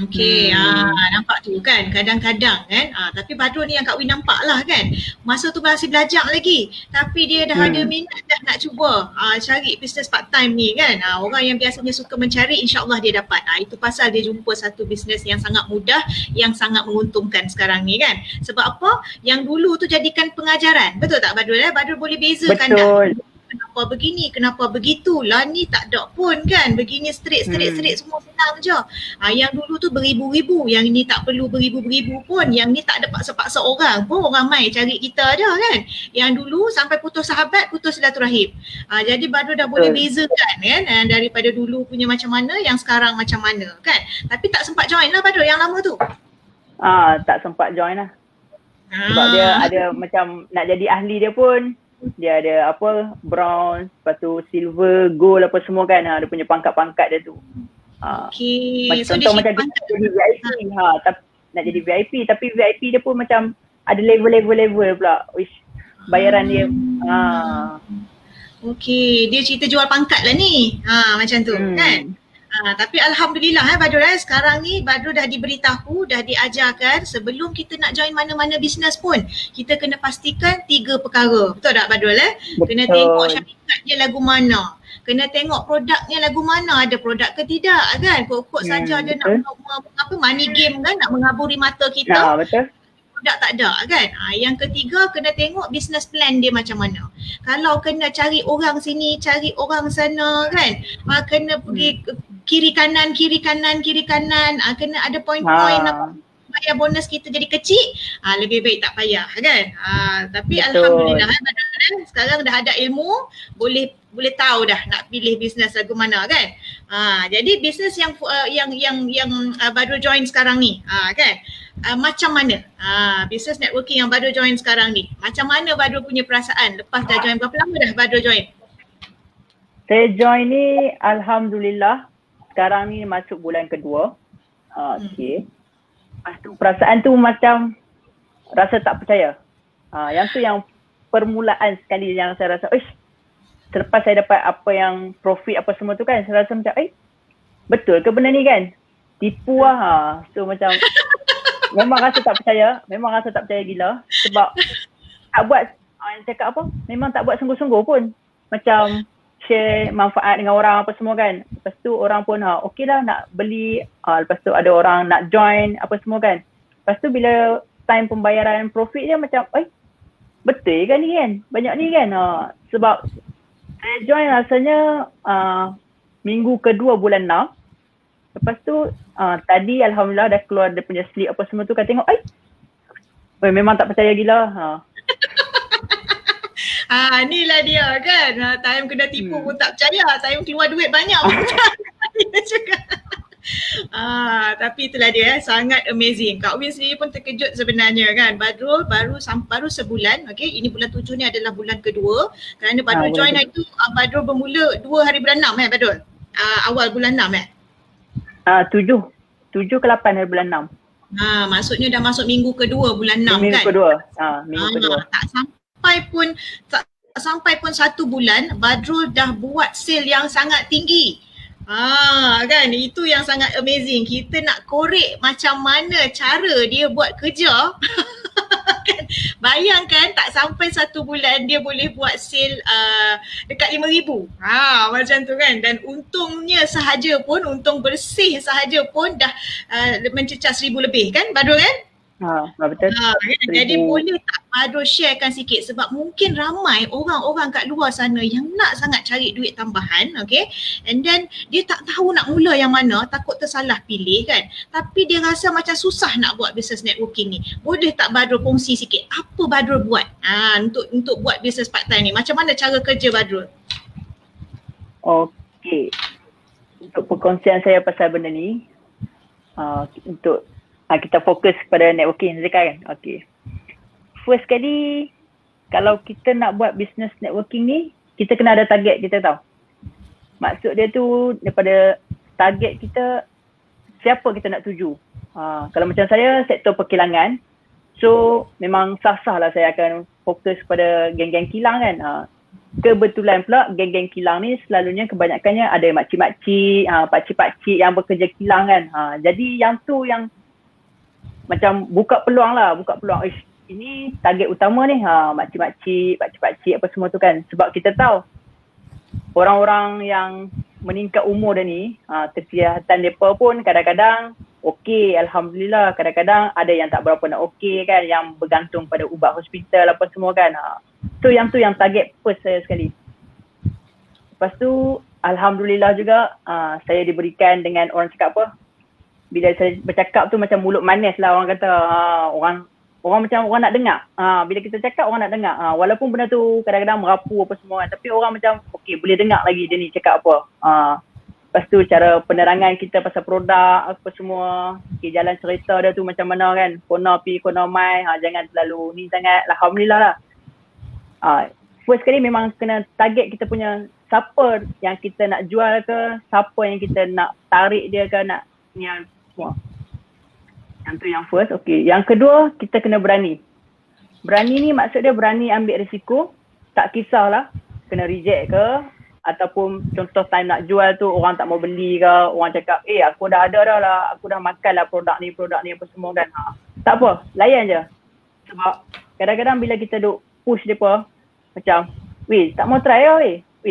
Okey. Nampak tu kan kadang-kadang kan. Tapi Badrul ni yang Kak Win nampak lah kan. Masa tu masih belajar lagi. Tapi dia dah ada minat dah nak cuba cari bisnes part time ni kan. Orang yang biasanya suka mencari, insyaAllah dia dapat. Itu pasal dia jumpa satu bisnes yang sangat mudah, yang sangat menguntungkan sekarang ni kan. Sebab apa? Yang dulu tu jadikan pengajaran. Betul tak Badrul? Badrul boleh bezakan Betul. tak? Kenapa begini, kenapa begitu lah, ni tak ada pun kan, begini straight semua senang je. Yang dulu tu beribu-ribu, yang ni tak perlu beribu-ribu pun, yang ni tak ada paksa-paksa orang pun, orang mai cari kita je kan. Yang dulu sampai putus sahabat, putus silaturahim. Jadi Badrul dah boleh bezakan kan, daripada dulu punya macam mana, yang sekarang macam mana kan. Tapi tak sempat join lah Badrul yang lama tu. Tak sempat join lah. Sebab dia ada macam nak jadi ahli dia pun, dia ada apa, bronze, lepas tu silver, gold apa semua kan. Dia punya pangkat-pangkat dia tu. Okay. Macam contoh macam dia nak jadi VIP. Nak jadi VIP, tapi VIP dia pun macam ada level pula. Bayaran dia. Okay, dia cerita jual pangkat lah ni. Macam tu kan. Tapi Alhamdulillah Badrul, sekarang ni Badrul dah diberitahu, dah diajarkan sebelum kita nak join mana-mana bisnes pun, kita kena pastikan 3 perkara. Betul tak Badrul? Kena tengok syarikat lagu mana, kena tengok produknya lagu mana, ada produk ke tidak kan. Kok saja dia nak money game kan, nak mengaburi mata kita. Betul. Produk tak ada kan. Yang ketiga, kena tengok business plan dia macam mana. Kalau kena cari orang sini, cari orang sana kan, kena pergi kiri kanan, kena ada point-point bayar bonus kita jadi kecil, lebih baik tak payah kan. Tapi betul. Alhamdulillah sekarang dah ada ilmu, boleh tahu dah nak pilih bisnes lagu mana kan. Jadi bisnes yang Badrul join sekarang ni kan, macam mana bisnes networking yang Badrul join sekarang ni, macam mana Badrul punya perasaan lepas dah join? Berapa lama dah Badrul join? Saya join ni Alhamdulillah sekarang ni masuk bulan kedua. Okay. Perasaan tu macam rasa tak percaya. Yang tu yang permulaan sekali yang saya rasa, selepas saya dapat apa yang profit apa semua tu kan, saya rasa macam betul ke benda ni kan? Tipu lah. So macam memang rasa tak percaya gila. Sebab tak buat, cakap apa, memang tak buat sungguh-sungguh pun. Macam share manfaat dengan orang apa semua kan. Lepas tu orang pun okey lah nak beli, lepas tu ada orang nak join apa semua kan. Lepas tu bila time pembayaran profit dia macam betul kan ni kan, banyak ni kan. Sebab saya join rasanya minggu kedua bulan 6. Lepas tu tadi Alhamdulillah dah keluar dia punya slip apa semua tu kan, tengok memang tak percaya gila. Inilah dia kan. Time kena tipu pun tak percaya. Time keluar duit banyak pun tak percaya juga. Tapi itulah dia, sangat amazing. Kak Win sendiri pun terkejut sebenarnya kan. Badrul baru sebulan. Okay, ini bulan 7 ni adalah bulan kedua. Kerana Badrul join itu, Badrul bermula 2 hari bulan 6 Badrul. Awal bulan 6 7 ke 8 hari bulan 6. Maksudnya dah masuk minggu kedua bulan 6 minggu kan. Minggu kedua. Tak sampai pun 1 bulan Badrul dah buat sale yang sangat tinggi. Kan, itu yang sangat amazing. Kita nak korek macam mana cara dia buat kerja. Kan? Bayangkan tak sampai 1 bulan dia boleh buat sale dekat 5,000. Macam tu kan. Dan untungnya sahaja pun, untung bersih sahaja pun dah mencecah 1,000 lebih kan Badrul kan? Betul. Jadi boleh tak Badrul sharekan sikit, sebab mungkin ramai orang-orang kat luar sana yang nak sangat cari duit tambahan, okay? And then dia tak tahu nak mula yang mana, takut tersalah pilih kan. Tapi dia rasa macam susah nak buat business networking ni. Boleh tak Badrul kongsi sikit apa Badrul buat untuk buat business part time ni? Macam mana cara kerja Badrul? Okay. Untuk perkongsian saya pasal benda ni, untuk kita fokus pada networking saja kan. Okay. First kali, kalau kita nak buat business networking ni, kita kena ada target kita tahu. Maksud dia tu daripada target kita, siapa kita nak tuju. Kalau macam saya, sektor perkilangan. So memang sah-sah lah saya akan fokus pada geng-geng kilang kan. kebetulan pula geng-geng kilang ni selalunya kebanyakannya ada makcik-makcik, pakcik-pakcik yang bekerja kilang kan. Jadi yang tu yang macam buka peluang, ini target utama ni, makcik-makcik, pakcik-pakcik apa semua tu kan. Sebab kita tahu orang-orang yang meningkat umur dah ni, kesihatan mereka pun kadang-kadang okey, Alhamdulillah. Kadang-kadang ada yang tak berapa nak okey kan, yang bergantung pada ubat hospital apa semua kan. So yang tu yang target first saya sekali. Lepas tu Alhamdulillah juga saya diberikan dengan orang cakap apa, bila saya bercakap tu macam mulut manis lah orang kata. Orang macam orang nak dengar. Bila kita cakap orang nak dengar. Walaupun benda tu kadang-kadang merapu apa semua kan, tapi orang macam okey, boleh dengar lagi dia ni cakap apa. Lepas tu cara penerangan kita pasal produk apa semua, jalan cerita dia tu macam mana kan, kona pi kona mai, jangan terlalu ni sangat. Alhamdulillah lah. First sekali memang kena target kita punya siapa yang kita nak jual ke, siapa yang kita nak tarik dia ke, nak ni semua. Yang tu yang first. Okay. Yang kedua, kita kena berani. Berani ni maksud dia berani ambil risiko. Tak kisahlah kena reject ke, ataupun contoh time nak jual tu orang tak mau beli ke, orang cakap aku dah ada dah lah, aku dah makan lah produk ni apa semua kan. Tak apa, layan je. Sebab kadang-kadang bila kita duk push mereka macam, tak mau try lah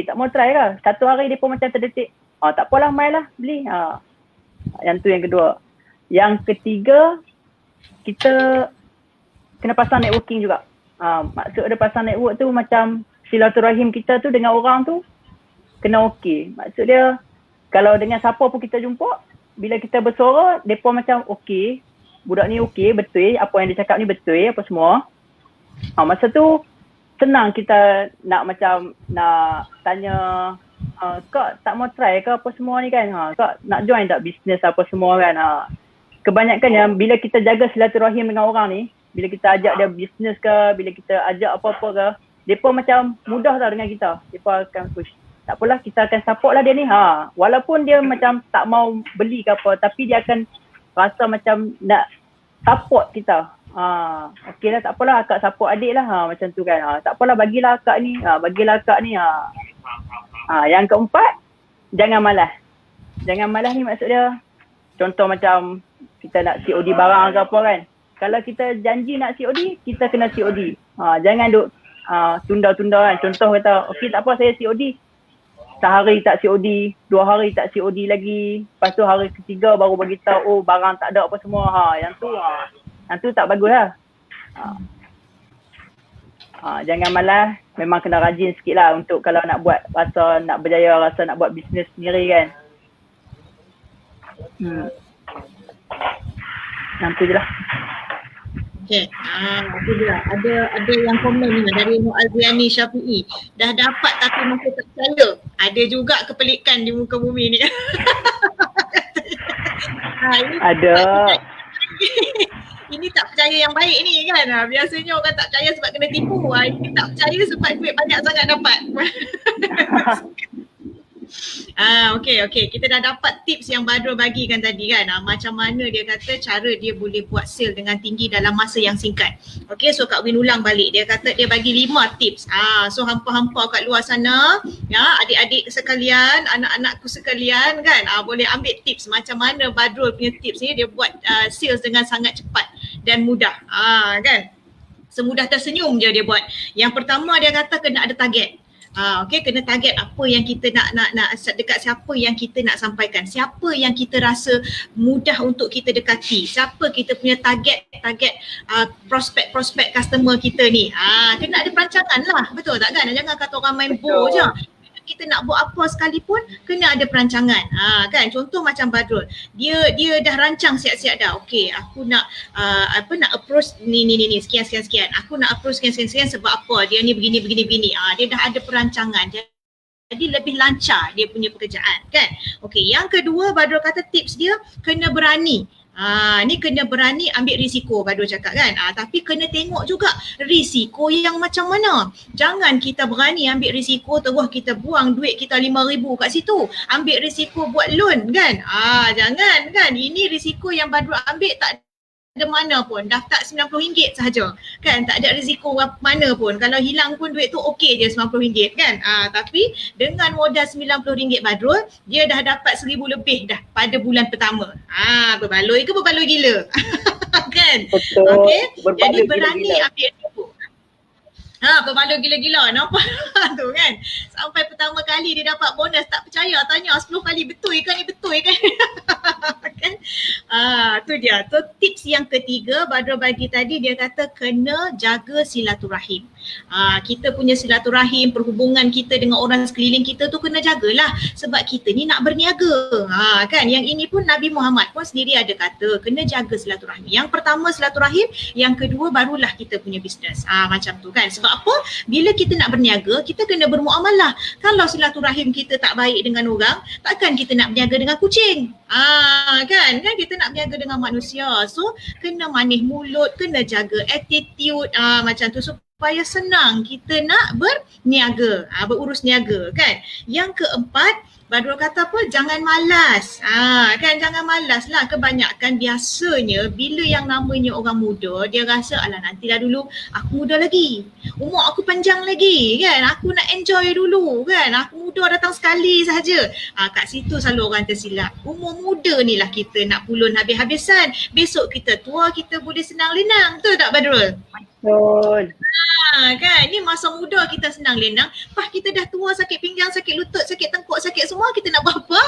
tak mau try lah. Satu hari mereka macam terdetik, tak apalah, mai lah beli. Yang tu yang kedua. Yang ketiga, kita kena pasang networking juga. Maksud dia pasang network tu macam silaturahim kita tu dengan orang tu kena okey. Maksud dia kalau dengan siapa pun kita jumpa, bila kita bersuara, mereka macam okey, budak ni okey, betul, apa yang dia cakap ni betul, apa semua. Masa tu senang kita nak macam nak tanya, kak tak mau try ke apa semua ni kan, kak nak join tak bisnes apa semua kan. Kebanyakannya bila kita jaga silaturahim dengan orang ni, bila kita ajak dia bisnes ke, bila kita ajak apa-apa ke, mereka macam mudah tau dengan kita. Mereka akan push, tak apalah kita akan support lah dia ni. Walaupun dia macam tak mau beli ke apa, tapi dia akan rasa macam nak support kita. Okey lah, tak apalah akak support adik lah, macam tu kan. Tak apalah, bagilah akak ni, Yang keempat, jangan malas. Jangan malas ni maksud dia, contoh macam kita nak COD barang ke apa kan. Kalau kita janji nak COD, kita kena COD. Jangan duk tunda-tunda kan. Contoh kata, okey tak apa saya COD. Sehari tak COD, 2 hari tak COD lagi. Lepas tu hari ketiga baru bagi tahu, barang tak ada apa semua. Yang tu tak bagus lah. Jangan malas, memang kena rajin sikit lah untuk kalau nak buat, rasa nak berjaya, rasa nak buat bisnes sendiri kan. Yang tu je lah. Okay, itu je lah. Ada yang komen ni dari Nur Alziani Syafi'i. Dah dapat tapi masih tak percaya. Ada juga kepelikan di muka bumi ni. Ada. Ini tak percaya yang baik ni kan. Biasanya orang tak percaya sebab kena tipu. Ini tak percaya sebab duit banyak sangat dapat. Okay. Kita dah dapat tips yang Badrul bagikan tadi kan. Macam mana dia kata cara dia boleh buat sale dengan tinggi dalam masa yang singkat. Okay, so Kak Win ulang balik. Dia kata dia bagi 5 tips. So hampa-hampa kat luar sana, ya, adik-adik sekalian, anak-anakku sekalian kan, boleh ambil tips macam mana Badrul punya tips ni. Dia buat sales dengan sangat cepat dan mudah. Kan? Semudah tersenyum je dia buat. Yang pertama dia kata kena ada target. Okay, kena target apa yang kita nak dekat siapa yang kita nak sampaikan, siapa yang kita rasa mudah untuk kita dekati, siapa kita punya target prospek customer kita ni. Kena ada perancangan lah, betul tak kan? Jangan kata orang main bo je. Kita nak buat apa sekalipun kena ada perancangan. Kan, contoh macam Badrul, dia dah rancang siap-siap dah. Okey, aku nak nak approach ni sekian. Aku nak approach sekian sebab apa? Dia ni begini. Dia dah ada perancangan. Jadi lebih lancar dia punya pekerjaan kan. Okey, yang kedua Badrul kata tips dia kena berani. Ni kena berani ambil risiko Badrul cakap kan. Tapi kena tengok juga risiko yang macam mana. Jangan kita berani ambil risiko terus kita buang duit kita 5,000 kat situ. Ambil risiko buat loan kan. Jangan kan. Ini risiko yang Badrul ambil tak ada mana pun, daftar RM90 sahaja kan, tak ada risiko mana pun, kalau hilang pun duit tu okey je RM90 kan. Tapi dengan modal RM90 Badrul, dia dah dapat RM1,000 lebih dah pada bulan pertama. Berbaloi ke berbaloi gila? Kan? Betul. Okey, jadi Berbaloi berani gila-gila. ambil risiko. Berbaloi gila-gila, nampak tu kan. Sampai pertama kali dia dapat bonus, tak percaya, tanya 10 kali, betul ke ni, betul kan? Kan? Tu dia. Tu tips yang ketiga Badrul bagi tadi, dia kata kena jaga silaturahim. Kita punya silaturahim, perhubungan kita dengan orang sekeliling kita tu kena jagalah, sebab kita ni nak berniaga. Kan, yang ini pun Nabi Muhammad pun sendiri ada kata kena jaga silaturahim. Yang pertama silaturahim, yang kedua barulah kita punya bisnes. Macam tu kan. Sebab apa? Bila kita nak berniaga, kita kena bermuamalah. Kalau silaturahim kita tak baik dengan orang, takkan kita nak berniaga dengan kucing. Kan kita nak berniaga dengan manusia. So kena manis mulut, kena jaga attitude macam tu supaya senang kita nak berniaga, berurus niaga kan. Yang keempat, Badrul kata apa? Jangan malas. Kan jangan malas lah. Kebanyakan biasanya bila yang namanya orang muda, dia rasa alah nantilah dulu, aku muda lagi, umur aku panjang lagi kan, aku nak enjoy dulu kan, aku muda datang sekali sahaja. Kat situ selalu orang tersilap. Umur muda ni lah kita nak pulun habis-habisan. Besok kita tua, kita boleh senang lenang. Betul tak Badrul? Betul. Kan, ni masa muda kita senang lenang, kita dah tua, sakit pinggang, sakit lutut, sakit tengkuk, sakit semua, kita nak buat apa?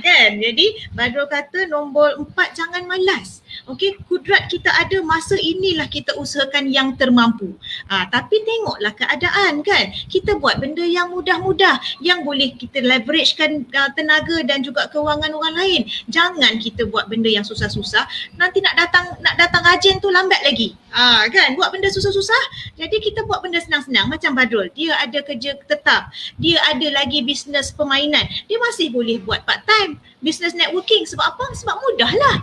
Kan, jadi Badrul kata nombor 4, jangan malas. Okey, kudrat kita ada, masa inilah kita usahakan yang termampu. Tapi tengoklah keadaan kan, kita buat benda yang mudah-mudah, yang boleh kita leveragekan tenaga dan juga kewangan orang lain. Jangan kita buat benda yang susah-susah, nanti nak datang rajin tu lambat lagi. Kan, buat benda susah-susah, jadi kita buat benda senang-senang. Macam Badrul, dia ada kerja tetap, dia ada lagi bisnes permainan, dia masih boleh buat part time bisnes networking. Sebab apa? Sebab mudah lah.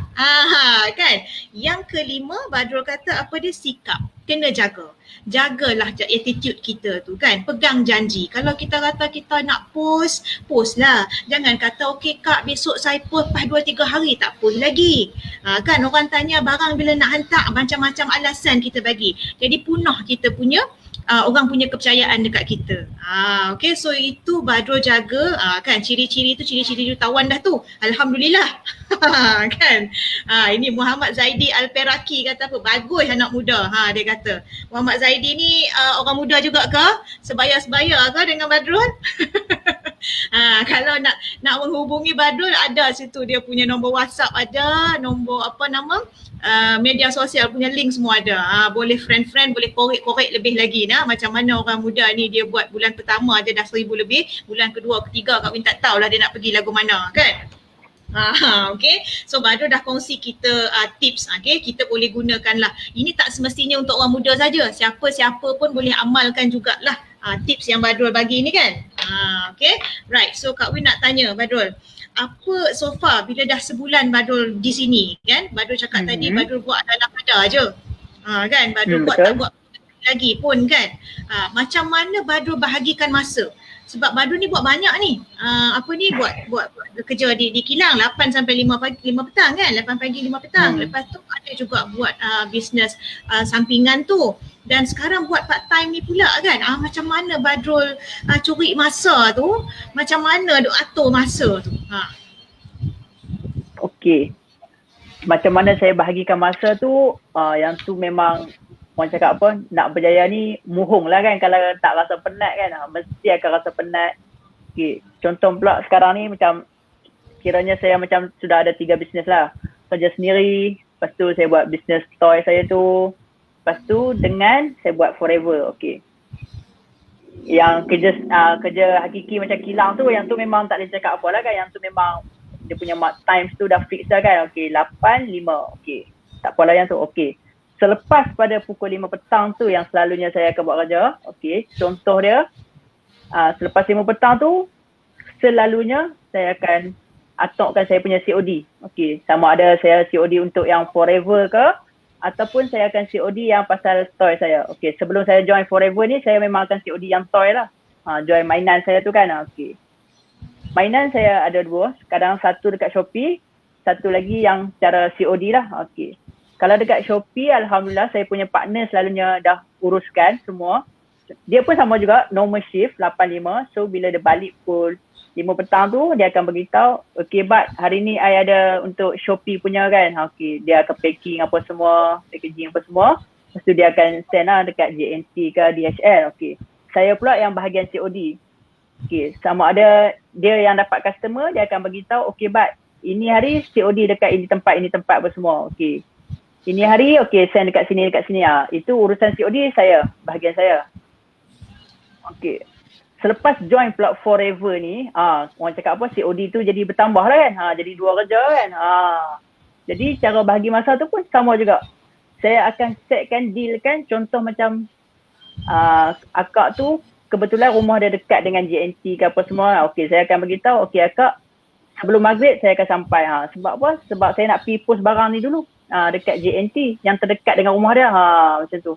Kan. Yang kelima, Badrul kata apa dia? Sikap. Kena jaga. Jagalah attitude kita tu kan. Pegang janji. Kalau kita kata kita nak post lah. Jangan kata okey kak, besok saya post, lepas 2-3 hari tak post lagi. Kan orang tanya barang bila nak hantar, macam-macam alasan kita bagi. Jadi punah kita punya orang punya kepercayaan dekat kita. Okay, so itu Badrul jaga. Kan ciri-ciri jutawan dah tu. Alhamdulillah. Kan. Ini Muhammad Zaidi Al-Peraki kata apa? Bagus anak muda. Dia kata. Muhammad Zaidi ni orang muda juga ke? Sebaya-sebaya ke dengan Badrul? Kalau nak menghubungi Badrul, ada situ dia punya nombor WhatsApp, ada nombor media sosial punya link semua ada. Boleh friend-friend, boleh korek lebih lagi macam mana orang muda ni dia buat bulan pertama aja dah 1,000 lebih, bulan kedua, ketiga Kak Win tak tahulah dia nak pergi lagu mana kan. Okay, so Badrul dah kongsi kita tips. Okay, kita boleh gunakanlah. Ini tak semestinya untuk orang muda saja, siapa-siapa pun boleh amalkan jugalah tips yang Badrul bagi ni kan. Okay, right. So Kak Win nak tanya Badrul, apa so far bila dah sebulan Badrul di sini kan, Badrul cakap tadi Badrul buat dalam kadar je. Kan, Badrul buat tak buat lagi pun kan. Macam mana Badrul bahagikan masa? Sebab Badrul ni buat banyak ni. Buat kerja di kilang 8 sampai 5 petang kan, 8 pagi 5 petang. Lepas tu ada juga buat bisnes sampingan tu. Dan sekarang buat part time ni pula kan. Macam mana Badrul curi masa tu? Macam mana duk atur masa tu? Okey. Macam mana saya bahagikan masa tu, yang tu memang orang cakap apa, nak berjaya ni muhung lah kan. Kalau tak rasa penat kan, mesti akan rasa penat. Okay. Contoh pula sekarang ni macam kiranya saya macam sudah ada 3 bisnes lah. Kerja sendiri, lepas tu saya buat bisnes toy saya tu, lepas tu dengan saya buat Forever. Okay. Yang kerja hakiki macam kilang tu, yang tu memang tak boleh cakap apa lah kan. Yang tu memang dia punya times tu dah fix dah kan. Okay, 8-5. Okay. Tak apalah yang tu. Okay. Selepas pada pukul 5 petang tu yang selalunya saya akan buat kerja. Okay, contoh dia, selepas 5 petang tu, selalunya saya akan atokkan saya punya COD. Okay, sama ada saya COD untuk yang Forever ke, ataupun saya akan COD yang pasal toy saya. Okay, sebelum saya join Forever ni, saya memang akan COD yang toy lah. Join mainan saya tu kan. Okay, mainan saya ada 2, kadang satu dekat Shopee, satu lagi yang cara COD lah. Okay. Kalau dekat Shopee, Alhamdulillah saya punya partner selalunya dah uruskan semua. Dia pun sama juga, normal shift 8-5. So bila dia balik pukul 5 petang tu, dia akan beritahu, okay Bat, hari ni I ada untuk Shopee punya kan. Okay, dia akan packing apa semua, packaging apa semua. Lepas tu dia akan send lah dekat JNT ke DHL. Okay. Saya pula yang bahagian COD. Okay, sama ada dia yang dapat customer, dia akan beritahu, okay Bat, ini hari COD dekat ini tempat apa semua. Okay. Ini hari, okay, send dekat sini. Itu urusan COD saya, bahagian saya. Okay. Selepas join pula Forever ni, orang cakap apa, COD tu jadi bertambah lah kan. Jadi 2 kerja kan. Jadi cara bahagi masa tu pun sama juga. Saya akan setkan deal kan, contoh macam akak tu kebetulan rumah dia dekat dengan JNT ke apa semua. Okay, saya akan beritahu, okay akak, sebelum maghrib saya akan sampai. Sebab apa? Sebab saya nak pergi post barang ni dulu dekat JNT yang terdekat dengan rumah dia. Macam tu.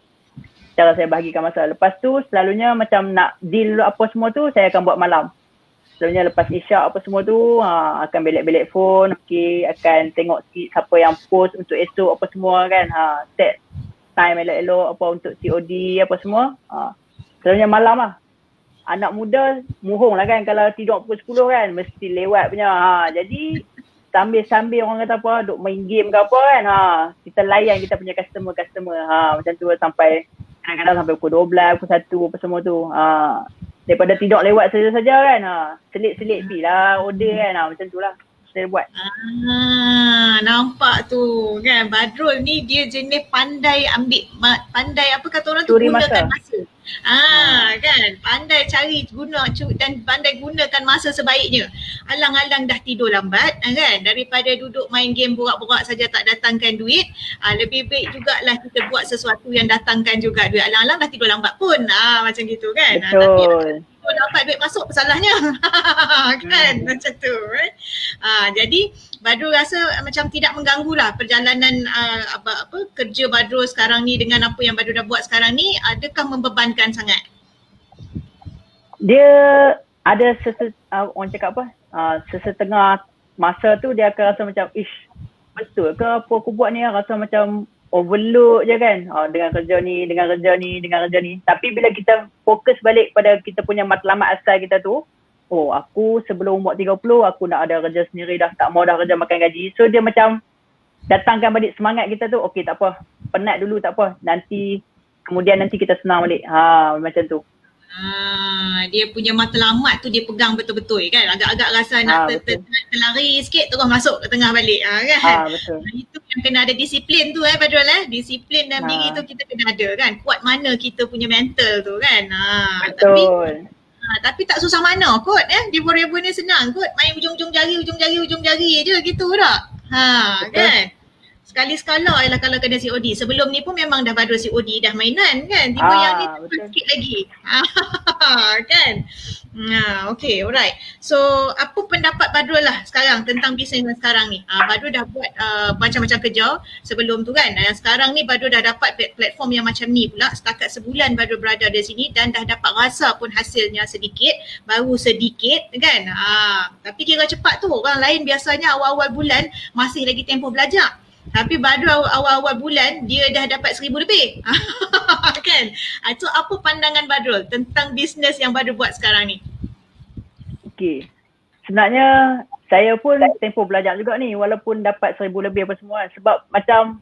Cara saya bahagikan masa. Lepas tu selalunya macam nak deal apa semua tu saya akan buat malam. Selalunya lepas isyak apa semua tu akan belek-belek phone, okay, akan tengok siapa yang post untuk esok apa semua kan. Set time elok-elok apa untuk COD apa semua. Selalunya malam lah. Anak muda muhung lah kan kalau tidur pukul 10 kan, mesti lewat punya. Jadi sambil-sambil orang kata apa, duk main game ke apa kan. Kita layan kita punya customer. Macam tu sampai kadang-kadang sampai pukul 12, pukul 1 apa semua tu. Daripada tidur lewat saja-saja kan. Selit-selit lah order kan. Macam tu lah saya buat. Nampak tu kan, Badrul ni dia jenis pandai pandai apa kata orang tu, Curi gunakan masa. Kan, pandai cari dan pandai gunakan masa sebaiknya. Alang-alang dah tidur lambat kan, daripada duduk main game borak-borak saja tak datangkan duit, lebih baik jugalah kita buat sesuatu yang datangkan juga duit. Alang-alang dah tidur lambat pun macam gitu kan. Betul. Tapi dapat duit masuk pesalahnya kan, macam tu right? Jadi Badrul rasa macam tidak mengganggu lah perjalanan kerja Badrul sekarang ni dengan apa yang Badrul dah buat sekarang ni. Adakah membebankan sangat? Dia ada orang cakap apa, sesetengah masa tu dia akan rasa macam betul ke apa aku buat ni, rasa macam overload je kan, dengan kerja ni. Tapi bila kita fokus balik pada kita punya matlamat asal kita tu, aku sebelum umur 30 aku nak ada kerja sendiri dah, tak mau dah kerja makan gaji. So dia macam datangkan balik semangat kita tu, okay tak apa, penat dulu tak apa, kemudian nanti kita senang balik. Macam tu. Dia punya matlamat tu dia pegang betul-betul kan. Agak-agak rasa nak terlari sikit terus masuk ke tengah balik kan. Betul. Itu yang kena ada disiplin tu Badrul Disiplin dalam diri tu kita kena ada kan. Kuat mana kita punya mental tu kan. Betul. Tapi tak susah mana kot Di Forever ni senang kot. Main ujung jari je gitu tak? Kan. Sekali-sekala ialah kalau kena COD. Sebelum ni pun memang dah Badrul COD dah mainan kan. Tiba yang ni sikit lagi. Kan. Okay, alright. So apa pendapat Badrul lah sekarang tentang bisnes sekarang ni? Badrul dah buat macam-macam kerja sebelum tu kan. Sekarang ni Badrul dah dapat platform yang macam ni pula. Setakat sebulan Badrul berada di sini dan dah dapat rasa pun hasilnya baru sedikit kan. Tapi kira cepat tu. Orang lain biasanya awal-awal bulan masih lagi tempoh belajar. Tapi Badrul awal-awal bulan dia dah dapat 1,000 lebih. Kan? Itu apa pandangan Badrul tentang bisnes yang Badrul buat sekarang ni? Okay. Sebenarnya saya pun tempoh belajar juga ni walaupun dapat 1,000 lebih apa semua. Sebab macam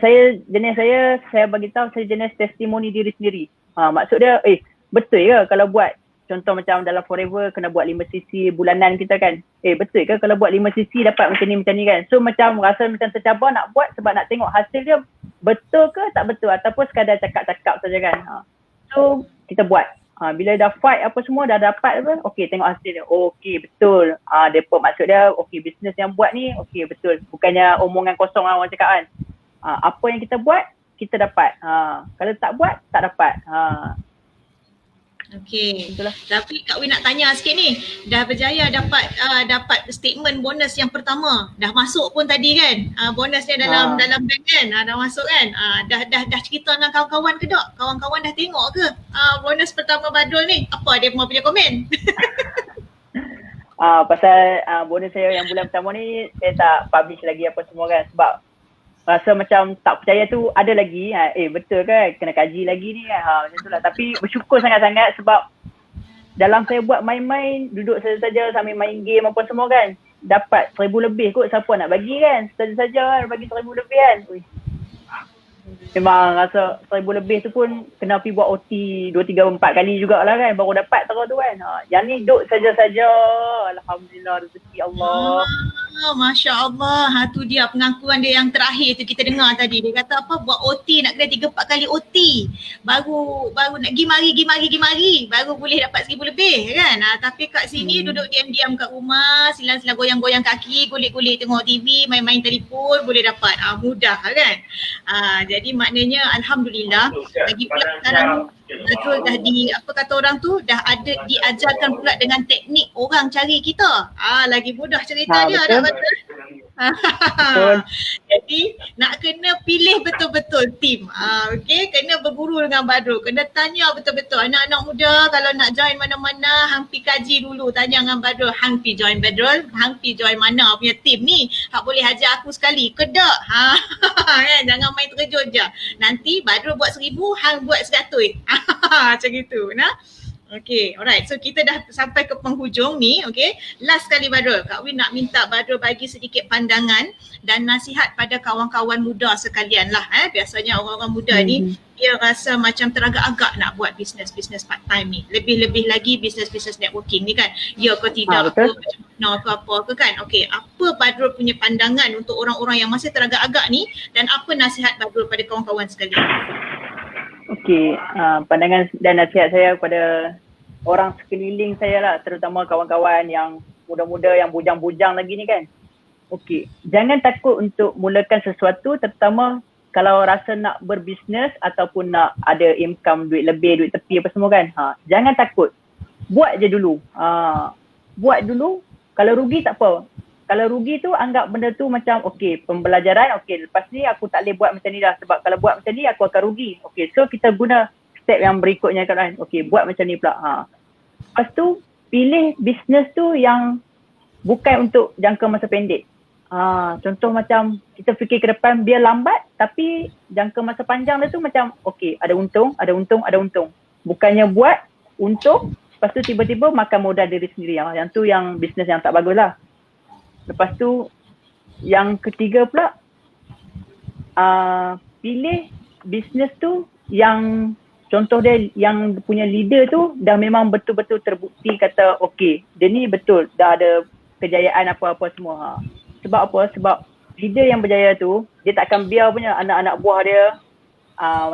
saya bagi tahu saya jenis testimoni diri sendiri. Maksud dia betul ke kalau buat contoh macam dalam Forever kena buat 5cc bulanan kita kan. Betul ke kalau buat 5cc dapat macam ni kan. So macam rasa macam tercabar nak buat sebab nak tengok hasil dia betul ke tak betul ataupun sekadar cakap-cakap saja kan. So kita buat. Bila dah fight apa semua dah dapat apa, okey tengok hasil dia. Okey betul. Depa maksud dia okey bisnes yang buat ni okey betul. Bukannya omongan kosong orang cakap kan. Apa yang kita buat kita dapat. Kalau tak buat tak dapat. Okey. Tapi Kak Win nak tanya sikit ni. Dah berjaya dapat statement bonus yang pertama. Dah masuk pun tadi kan. Bonusnya dalam bank kan. Dah masuk kan. Dah cerita dengan kawan-kawan ke tak? Kawan-kawan dah tengok ke bonus pertama Badrul ni? Apa dia punya komen? Pasal bonus saya yang bulan pertama ni saya tak publish lagi apa semua kan sebab rasa macam tak percaya tu ada lagi. Betul kan, kena kaji lagi ni kan. Macam tu lah. Tapi bersyukur sangat-sangat sebab dalam saya buat main-main, duduk saja-saja sambil main game apa semua kan, dapat 1,000 lebih kot. Siapa nak bagi kan, saja-saja kan bagi 1,000 lebih kan. Memang rasa 1,000 lebih tu pun kena pergi buat OT 2, 3, 4 kali jugalah kan, baru dapat terus tu kan. Yang ni duduk saja-saja, alhamdulillah, rezeki Allah. Masya Allah. Tu dia pengakuan dia yang terakhir tu kita dengar tadi. Dia kata apa, buat OT nak kena 3, 4 kali OT. Baru nak pergi mari. Baru boleh dapat 1,000 lebih kan. Tapi kat sini duduk diam-diam kat rumah, silang-silang goyang-goyang kaki, gulik-gulik tengok TV, main-main telefon, boleh dapat. Mudah kan. Jadi maknanya alhamdulillah. Lagi pula sekarang Badrul dah apa kata orang tu, dah ada diajarkan pula dengan teknik orang cari kita. Lagi mudah cerita dia dah Badrul. Jadi nak kena pilih betul-betul tim. Okey, kena berguru dengan Badrul, kena tanya betul-betul. Anak-anak muda kalau nak join mana-mana, hang pi kaji dulu, tanya dengan Badrul, hang pi join Badrul, hang pi join mana punya tim ni? Hak boleh hajar aku sekali ke tak? Kan, jangan main terkejut je. Nanti Badrul buat 1,000, hang buat 100. Macam gitu nah. Okay, alright. So kita dah sampai ke penghujung ni, okay. Last kali Badrul, Kak Win nak minta Badrul bagi sedikit pandangan dan nasihat pada kawan-kawan muda sekalian lah. Biasanya orang-orang muda ni dia rasa macam teragak-agak nak buat bisnes part time ni. Lebih-lebih lagi bisnes networking ni kan. Ya ke tidak, apa ke kan. Okay, apa Badrul punya pandangan untuk orang-orang yang masih teragak-agak ni dan apa nasihat Badrul pada kawan-kawan sekalian? Okey, pandangan dan nasihat saya kepada orang sekeliling saya lah, terutama kawan-kawan yang muda-muda, yang bujang-bujang lagi ni kan. Okey, jangan takut untuk mulakan sesuatu, terutama kalau rasa nak berbisnes ataupun nak ada income, duit lebih, duit tepi apa semua kan. Jangan takut, buat je dulu. Buat dulu, kalau rugi tak apa. Kalau rugi tu anggap benda tu macam okey, pembelajaran. Okey, lepas ni aku tak boleh buat macam ni dah, sebab kalau buat macam ni aku akan rugi. Okey, so kita guna step yang berikutnya kan. Okey, buat macam ni pula. Lepas tu pilih bisnes tu yang bukan untuk jangka masa pendek. Contoh macam kita fikir ke depan biar lambat, tapi jangka masa panjang dia tu macam okey, ada untung. Bukannya buat untung, lepas tu tiba-tiba makan modal diri sendiri. Yang tu yang bisnes yang tak bagus lah. Lepas tu yang ketiga pula, pilih bisnes tu yang contoh dia yang punya leader tu dah memang betul-betul terbukti kata okey, dia ni betul dah ada kejayaan apa-apa semua. Sebab apa? Sebab leader yang berjaya tu dia tak akan biar punya anak-anak buah dia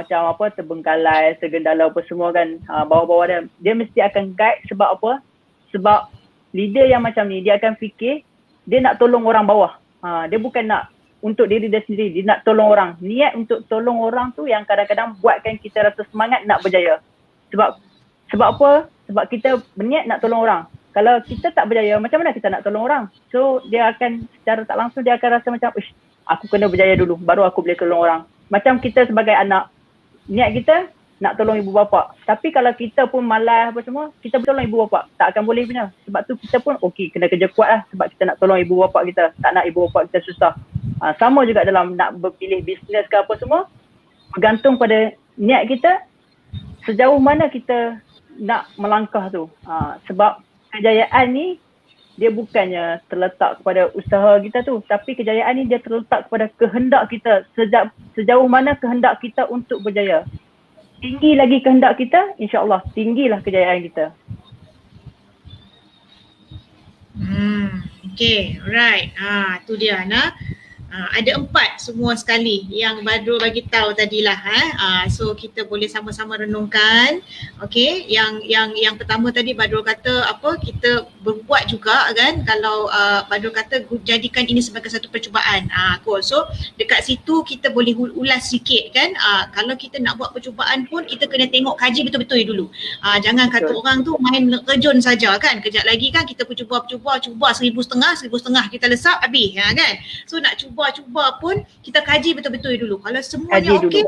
macam apa, terbengkalai, tergendala apa semua kan, bawah-bawah dia. Dia mesti akan guide. Sebab apa? Sebab leader yang macam ni dia akan fikir dia nak tolong orang bawah. Dia bukan nak untuk diri dia sendiri, dia nak tolong orang. Niat untuk tolong orang tu yang kadang-kadang buatkan kita rasa semangat nak berjaya. Sebab apa? Sebab kita berniat nak tolong orang. Kalau kita tak berjaya, macam mana kita nak tolong orang? So dia akan secara tak langsung dia akan rasa macam aku kena berjaya dulu baru aku boleh tolong orang. Macam kita sebagai anak, niat kita nak tolong ibu bapa. Tapi kalau kita pun malas apa semua, kita tolong ibu bapa, tak akan boleh punya. Sebab tu kita pun okey, kena kerja kuat lah sebab kita nak tolong ibu bapa kita. Tak nak ibu bapa kita susah. Sama juga dalam nak berpilih bisnes ke apa semua, bergantung pada niat kita, sejauh mana kita nak melangkah tu. Sebab kejayaan ni dia bukannya terletak kepada usaha kita tu, tapi kejayaan ni dia terletak kepada kehendak kita. Sejauh mana kehendak kita untuk berjaya. Tinggi lagi kehendak kita, insya-Allah tinggilah kejayaan kita. Okay, alright. Tu dia nah. Ada 4 semua sekali yang Badrul bagi tahu tadilah. So kita boleh sama-sama renungkan. Okay, yang pertama tadi Badrul kata apa, kita berbuat juga kan. Kalau Badrul kata jadikan ini sebagai satu percubaan. Cool. So dekat situ kita boleh ulas sikit kan. Kalau kita nak buat percubaan pun kita kena tengok, kaji betul-betul dulu. Jangan kata orang tu main terjun saja kan. Kejap lagi kan kita cuba 1,500 kita lesap habis kan. So nak cuba pun kita kaji betul-betul dulu. Kalau semuanya okey.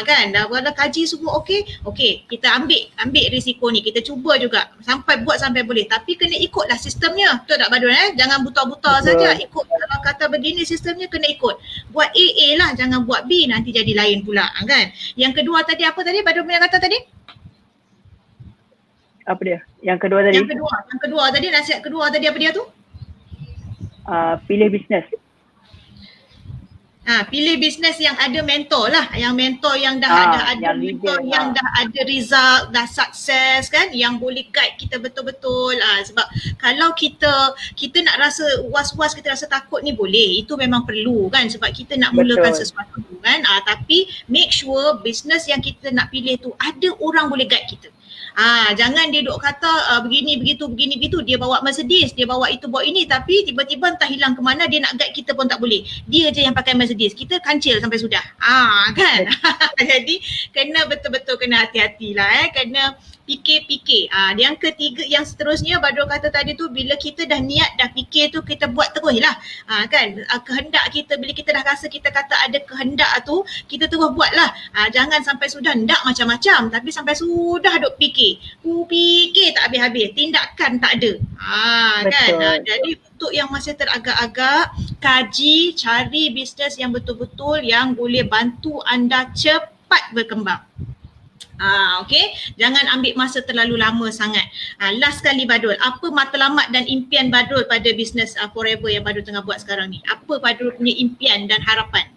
Kan dah kaji semua okey, kita ambil risiko ni, kita cuba juga buat sampai boleh, tapi kena ikutlah sistemnya. Betul tak Badrul? Jangan buta-buta saja ikut. Kalau kata begini sistemnya kena ikut. Buat A lah, jangan buat B, nanti jadi lain pula kan. Yang kedua tadi apa tadi Badrul punya kata tadi? Apa dia? Yang kedua tadi? Yang kedua tadi, nasihat kedua tadi apa dia tu? Pilih bisnes. Pilih bisnes yang ada mentor lah, yang mentor yang dah ada mentor leader, yang dah ada result, dah sukses kan, yang boleh guide kita betul-betul. Sebab kalau kita nak rasa was-was, kita rasa takut ni boleh, itu memang perlu kan, sebab kita nak mulakan sesuatu kan. Tapi make sure bisnes yang kita nak pilih tu ada orang boleh guide kita. Jangan dia duk kata begini begitu, dia bawa Mercedes, dia bawa itu bawa ini, tapi tiba-tiba entah hilang ke mana, dia nak guide kita pun tak boleh. Dia je yang pakai Mercedes, kita kancil sampai sudah. Kan. Jadi kena betul-betul kena hati-hatilah kena fikir-fikir. Yang ketiga, yang seterusnya Badrul kata tadi tu, bila kita dah niat, dah fikir tu, kita buat terus lah. Kan, kehendak kita, bila kita dah rasa kita kata ada kehendak tu, kita terus buat lah. Jangan sampai sudah hendak macam-macam, tapi sampai sudah duk fikir tak habis-habis, tindakan tak ada. Kan. Jadi untuk yang masih teragak-agak, kaji, cari bisnes yang betul-betul yang boleh bantu anda cepat berkembang. Okay, jangan ambil masa terlalu lama sangat. Last sekali Badrul, apa matlamat dan impian Badrul pada bisnes Forever yang Badrul tengah buat sekarang ni? Apa Badrul punya impian dan harapan?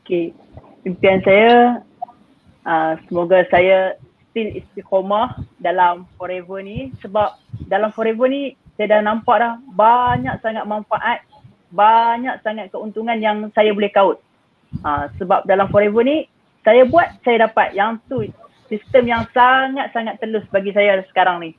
Okay, impian saya semoga saya still istiqomah dalam Forever ni, sebab dalam Forever ni saya dah nampak dah banyak sangat manfaat, banyak sangat keuntungan yang saya boleh kaut. Sebab dalam Forever ni saya buat, saya dapat yang tu, sistem yang sangat-sangat telus bagi saya sekarang ni.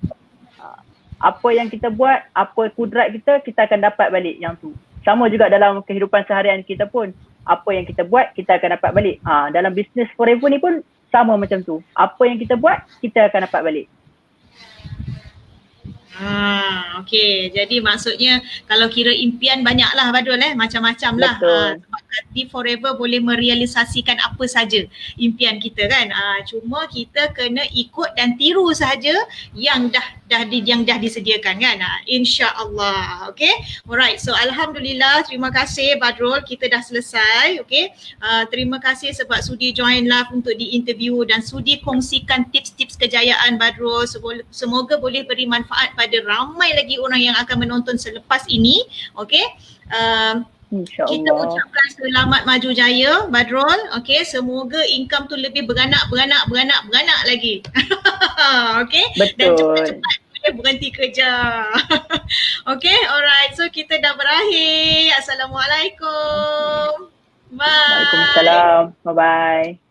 Apa yang kita buat, apa kudrat kita, kita akan dapat balik yang tu. Sama juga dalam kehidupan seharian kita pun, apa yang kita buat, kita akan dapat balik. Dalam bisnes Forever ni pun sama macam tu. Apa yang kita buat, kita akan dapat balik. Okay, jadi maksudnya kalau kira impian banyaklah Badrul macam-macam lah. Sebab di Forever boleh merealisasikan apa saja impian kita kan. Cuma kita kena ikut dan tiru sahaja yang dah disediakan kan. InsyaAllah. Okay, alright. So Alhamdulillah, terima kasih Badrul, kita dah selesai. Okay, terima kasih sebab sudi join live untuk di-interview dan sudi kongsikan tips-tips kejayaan Badrul. Semoga boleh beri manfaat pada ramai lagi orang yang akan menonton selepas ini. Okay, kita ucapkan selamat maju jaya Badrul. Okay, semoga income tu lebih beranak lagi. Okay, dan cepat-cepat boleh berhenti kerja. Okay, alright. So kita dah berakhir. Assalamualaikum. Bye. Waalaikumsalam. Bye-bye.